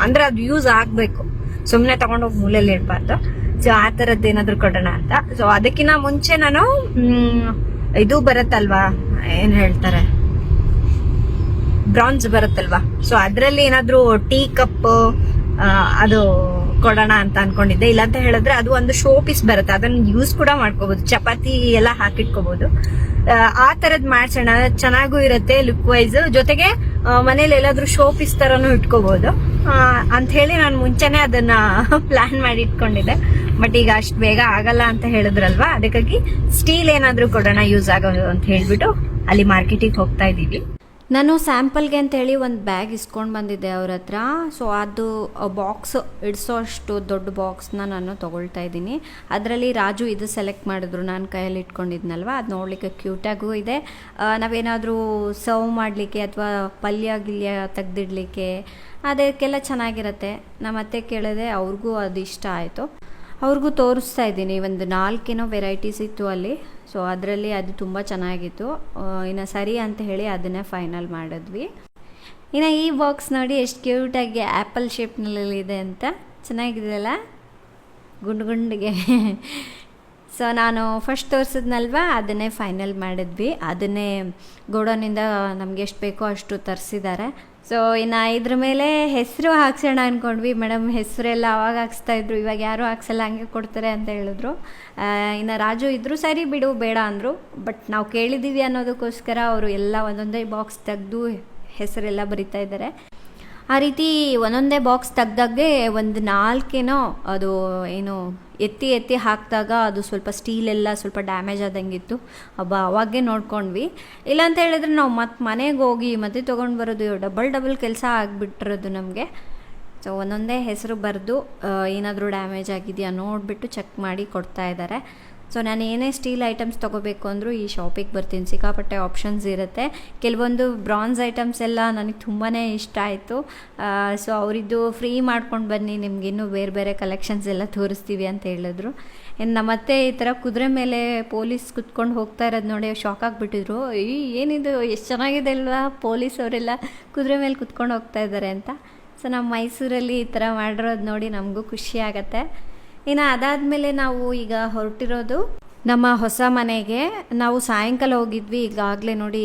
ಅಂದ್ರೆ ಅದು ಯೂಸ್ ಆಗಬೇಕು, ಸುಮ್ಮನೆ ತಗೊಂಡೋಗಿ ಮೂಲೆಯಲ್ಲಿ ಇಡಬಾರ್ದು. ಸೊ ಆ ಥರದ್ದು ಏನಾದ್ರು ಕೊಡೋಣ ಅಂತ. ಸೊ ಅದಕ್ಕಿಂತ ಮುಂಚೆ ನಾನು ಇದು ಬರುತ್ತಲ್ವಾ, ಏನ್ ಹೇಳ್ತಾರೆ, ಬ್ರಾನ್ಸ್ ಬರುತ್ತಲ್ವಾ, ಸೊ ಅದರಲ್ಲಿ ಏನಾದ್ರು ಟೀ ಕಪ್ ಅದು ಕೊಡೋಣ ಅಂತ ಅನ್ಕೊಂಡಿದ್ದೆ. ಇಲ್ಲಾಂತ ಹೇಳಿದ್ರೆ ಅದು ಒಂದು ಶೋ ಪೀಸ್ ಬರುತ್ತೆ, ಅದನ್ನ ಯೂಸ್ ಕೂಡ ಮಾಡ್ಕೋಬಹುದು, ಚಪಾತಿ ಎಲ್ಲ ಹಾಕಿಟ್ಕೋಬಹುದು. ಆ ತರದ್ ಮಾಡ್ಸೋಣ, ಚೆನ್ನಾಗೂ ಇರುತ್ತೆ ಲುಕ್ ವೈಸ್. ಜೊತೆಗೆ ಮನೇಲಿ ಎಲ್ಲಾದ್ರೂ ಶೋ ಪೀಸ್ ತರನು ಇಟ್ಕೋಬಹುದು ಅಂತ ಹೇಳಿ ನಾನು ಮುಂಚೆನೆ ಅದನ್ನ ಪ್ಲಾನ್ ಮಾಡಿ ಇಟ್ಕೊಂಡಿದ್ದೆ. ಬಟ್ ಈಗ ಅಷ್ಟು ಬೇಗ ಆಗಲ್ಲ ಅಂತ ಹೇಳಿದ್ರಲ್ವಾ, ಅದಕ್ಕಾಗಿ ಸ್ಟೀಲ್ ಏನಾದ್ರೂ ಕೊಡೋಣ ಯೂಸ್ ಆಗೋದು ಅಂತ ಹೇಳ್ಬಿಟ್ಟು ಅಲ್ಲಿ ಮಾರ್ಕೆಟಿಗೆ ಹೋಗ್ತಾ ಇದೀವಿ. ನಾನು ಸ್ಯಾಂಪಲ್ಗೆ ಅಂತೇಳಿ ಒಂದು ಬ್ಯಾಗ್ ಇಸ್ಕೊಂಡು ಬಂದಿದ್ದೆ ಅವ್ರ ಹತ್ರ. ಸೊ ಅದು ಬಾಕ್ಸ್ ಇಡಿಸೋ ಅಷ್ಟು ದೊಡ್ಡ ಬಾಕ್ಸ್ನ ನಾನು ತೊಗೊಳ್ತಾ ಇದ್ದೀನಿ. ಅದರಲ್ಲಿ ರಾಜು ಇದು ಸೆಲೆಕ್ಟ್ ಮಾಡಿದ್ರು, ನಾನು ಕೈಯಲ್ಲಿ ಇಟ್ಕೊಂಡಿದ್ನಲ್ವ, ಅದು ನೋಡಲಿಕ್ಕೆ ಕ್ಯೂಟಾಗೂ ಇದೆ. ನಾವೇನಾದರೂ ಸರ್ವ್ ಮಾಡಲಿಕ್ಕೆ ಅಥವಾ ಪಲ್ಯ ಗಿಲ್ಯ ತೆಗ್ದಿಡ್ಲಿಕ್ಕೆ ಅದಕ್ಕೆಲ್ಲ ಚೆನ್ನಾಗಿರುತ್ತೆ. ನಮ್ಮ ಅತ್ತೆ ಕೇಳಿದೆ, ಅವ್ರಿಗೂ ಅದು ಇಷ್ಟ ಆಯಿತು. ಅವ್ರಿಗೂ ತೋರಿಸ್ತಾ ಇದ್ದೀನಿ. ಒಂದು 4 ವೆರೈಟೀಸ್ ಇತ್ತು ಅಲ್ಲಿ. ಸೊ ಅದರಲ್ಲಿ ಅದು ತುಂಬ ಚೆನ್ನಾಗಿತ್ತು. ಇನ್ನು ಸರಿ ಅಂತ ಹೇಳಿ ಅದನ್ನೇ ಫೈನಲ್ ಮಾಡಿದ್ವಿ. ಇನ್ನು ಈ ಬಾಕ್ಸ್ ನೋಡಿ ಎಷ್ಟು ಕ್ಯೂಟಾಗಿ ಆ್ಯಪಲ್ ಶೇಪ್ನಲ್ಲಿದೆ ಅಂತ, ಚೆನ್ನಾಗಿದೆಯಲ್ಲ, ಗುಂಡು ಗುಂಡಿಗೆ. ಸೊ ನಾನು ಫಸ್ಟ್ ತೋರಿಸಿದ್ನಲ್ವ, ಅದನ್ನೇ ಫೈನಲ್ ಮಾಡಿದ್ವಿ. ಅದನ್ನೇ ಗೋಡೌನಿಂದ ನಮ್ಗೆ ಎಷ್ಟು ಬೇಕೋ ಅಷ್ಟು ತರಿಸಿದ್ದಾರೆ. ಸೊ ಇನ್ನು ಇದ್ರ ಮೇಲೆ ಹೆಸರು ಹಾಕ್ಸೋಣ ಅಂದ್ಕೊಂಡ್ವಿ. ಮೇಡಮ್ ಹೆಸರೆಲ್ಲ ಅವಾಗ ಹಾಕ್ಸ್ತಾಯಿದ್ರು, ಇವಾಗ ಯಾರೂ ಹಾಕ್ಸಲ್ಲ, ಹಂಗೆ ಕೊಡ್ತಾರೆ ಅಂತ ಹೇಳಿದ್ರು. ಇನ್ನು ರಾಜು ಇದ್ದರು, ಸರಿ ಬಿಡು ಬೇಡ ಅಂದರು. ಬಟ್ ನಾವು ಕೇಳಿದ್ದೀವಿ ಅನ್ನೋದಕ್ಕೋಸ್ಕರ ಅವರು ಎಲ್ಲ ಒಂದೊಂದೇ ಬಾಕ್ಸ್ ತೆಗೆದು ಹೆಸರೆಲ್ಲ ಬರಿತಾ ಇದ್ದಾರೆ. ಆ ರೀತಿ ಒಂದೊಂದೇ ಬಾಕ್ಸ್ ತೆಗ್ದಾಗೆ ಒಂದು 4 ಅದು ಏನು ಎತ್ತಿ ಹಾಕಿದಾಗ ಅದು ಸ್ವಲ್ಪ ಸ್ಟೀಲೆಲ್ಲ ಸ್ವಲ್ಪ ಡ್ಯಾಮೇಜ್ ಆದಂಗಿತ್ತು. ಅವಾಗೇ ನೋಡ್ಕೊಂಡ್ವಿ. ಇಲ್ಲಾಂತ ಹೇಳಿದ್ರೆ ನಾವು ಮತ್ತೆ ಮನೆಗೆ ಹೋಗಿ ಮತ್ತೆ ತೊಗೊಂಡು ಬರೋದು ಡಬಲ್ ಕೆಲಸ ಆಗಿಬಿಟ್ಟಿರೋದು ನಮಗೆ. ಸೊ ಒಂದೊಂದೇ ಹೆಸರು ಬರೆದು ಏನಾದರೂ ಡ್ಯಾಮೇಜ್ ಆಗಿದೆಯಾ ನೋಡಿಬಿಟ್ಟು ಚೆಕ್ ಮಾಡಿ ಕೊಡ್ತಾ ಇದ್ದಾರೆ. ಸೊ ನಾನು ಏನೇ ಸ್ಟೀಲ್ ಐಟಮ್ಸ್ ತೊಗೋಬೇಕು ಅಂದರೂ ಈ ಶಾಪಿಗೆ ಬರ್ತೀನಿ. ಸಿಕ್ಕಾಪಟ್ಟೆ ಆಪ್ಷನ್ಸ್ ಇರುತ್ತೆ. ಕೆಲವೊಂದು ಬ್ರಾನ್ಸ್ ಐಟಮ್ಸ್ ಎಲ್ಲ ನನಗೆ ತುಂಬಾ ಇಷ್ಟ ಆಯಿತು. ಸೊ ಅವರಿದ್ದು ಫ್ರೀ ಮಾಡ್ಕೊಂಡು ಬನ್ನಿ, ನಿಮ್ಗೆ ಇನ್ನೂ ಬೇರೆ ಬೇರೆ ಕಲೆಕ್ಷನ್ಸ್ ಎಲ್ಲ ತೋರಿಸ್ತೀವಿ ಅಂತ ಹೇಳಿದ್ರು. ಇನ್ನು ನಮ್ಮತ್ತೆ ಈ ಥರ ಕುದುರೆ ಮೇಲೆ ಪೊಲೀಸ್ ಕುತ್ಕೊಂಡು ಹೋಗ್ತಾ ಇರೋದು ನೋಡಿ ಶಾಕ್ ಆಗಿಬಿಟ್ಟಿದ್ರು. ಏನಿದು ಎಷ್ಟು ಚೆನ್ನಾಗಿದೆ ಅಲ್ವಾ, ಪೊಲೀಸ್ ಅವರೆಲ್ಲ ಕುದುರೆ ಮೇಲೆ ಕುತ್ಕೊಂಡು ಹೋಗ್ತಾ ಇದ್ದಾರೆ ಅಂತ. ಸೊ ನಮ್ಮ ಮೈಸೂರಲ್ಲಿ ಈ ಥರ ಮಾಡಿರೋದು ನೋಡಿ ನಮಗೂ ಖುಷಿ ಆಗುತ್ತೆ. ಇನ್ನು ಅದಾದಮೇಲೆ ನಾವು ಈಗ ಹೊರಟಿರೋದು ನಮ್ಮ ಹೊಸ ಮನೆಗೆ ನಾವು ಸಾಯಂಕಾಲ ಹೋಗಿದ್ವಿ. ಈಗಾಗಲೇ ನೋಡಿ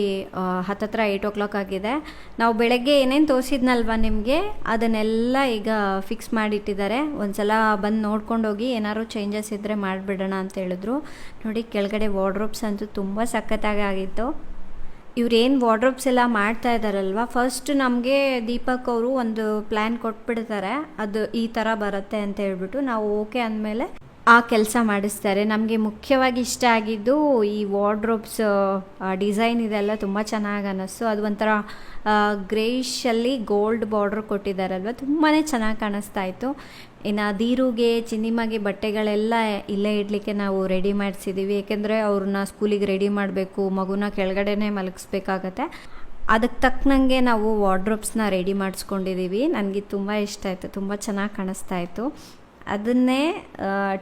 ಹತ್ತತ್ರ 8 o'clock ಆಗಿದೆ. ನಾವು ಬೆಳಗ್ಗೆ ಏನೇನು ತೋರಿಸಿದ್ನಲ್ವ ನಿಮಗೆ, ಅದನ್ನೆಲ್ಲ ಈಗ ಫಿಕ್ಸ್ ಮಾಡಿಟ್ಟಿದ್ದಾರೆ. ಒಂದ್ಸಲ ಬಂದು ನೋಡ್ಕೊಂಡು ಹೋಗಿ, ಏನಾದ್ರು ಚೇಂಜಸ್ ಇದ್ದರೆ ಮಾಡಿಬಿಡೋಣ ಅಂತ ಹೇಳಿದ್ರು. ನೋಡಿ ಕೆಳಗಡೆ ವಾರ್ಡ್ರೋಬ್ಸ್ ಅಂತೂ ತುಂಬ ಸಖತ್ತಾಗಿ ಆಗಿತ್ತು. ಇವ್ರೇನು ವಾರ್ಡ್ರೋಬ್ಸ್ ಎಲ್ಲ ಮಾಡ್ತಾ ಇದ್ದಾರಲ್ವ, ಫಸ್ಟ್ ನಮಗೆ ದೀಪಕ್ ಅವರು ಒಂದು ಪ್ಲ್ಯಾನ್ ಕೊಟ್ಬಿಡ್ತಾರೆ, ಅದು ಈ ಥರ ಬರುತ್ತೆ ಅಂತ ಹೇಳ್ಬಿಟ್ಟು ನಾವು ಓಕೆ ಅಂದಮೇಲೆ ಆ ಕೆಲಸ ಮಾಡಿಸ್ತಾರೆ. ನಮಗೆ ಮುಖ್ಯವಾಗಿ ಇಷ್ಟ ಆಗಿದ್ದು ಈ ವಾರ್ಡ್ರೋಬ್ಸ್ ಡಿಸೈನ್ ಇದೆಲ್ಲ ತುಂಬ ಚೆನ್ನಾಗಿ ಅನ್ನಿಸ್ತು. ಅದು ಒಂಥರ ಗ್ರೇಷಲ್ಲಿ ಗೋಲ್ಡ್ ಬಾರ್ಡ್ರ್ ಕೊಟ್ಟಿದ್ದಾರಲ್ವ, ತುಂಬಾ ಚೆನ್ನಾಗಿ ಕಾಣಿಸ್ತಾ ಇತ್ತು. ಇನ್ನು ದೀರುಗೆ ಚಿನ್ನಿಮಗೆ ಬಟ್ಟೆಗಳೆಲ್ಲ ಇಲ್ಲೇ ಇಡಲಿಕ್ಕೆ ನಾವು ರೆಡಿ ಮಾಡಿಸಿದ್ದೀವಿ. ಏಕೆಂದರೆ ಅವ್ರನ್ನ ಸ್ಕೂಲಿಗೆ ರೆಡಿ ಮಾಡಬೇಕು, ಮಗುನ ಕೆಳಗಡೆನೇ ಮಲಗಿಸ್ಬೇಕಾಗತ್ತೆ. ಅದಕ್ಕೆ ತಕ್ಕನಂಗೆ ನಾವು ವಾರ್ಡ್ರೋಬ್ಸ್ನ ರೆಡಿ ಮಾಡಿಸ್ಕೊಂಡಿದ್ದೀವಿ. ನನಗೆ ತುಂಬ ಇಷ್ಟ ಆಯಿತು, ತುಂಬ ಚೆನ್ನಾಗಿ ಕಾಣಿಸ್ತಾ ಇತ್ತು. ಅದನ್ನೇ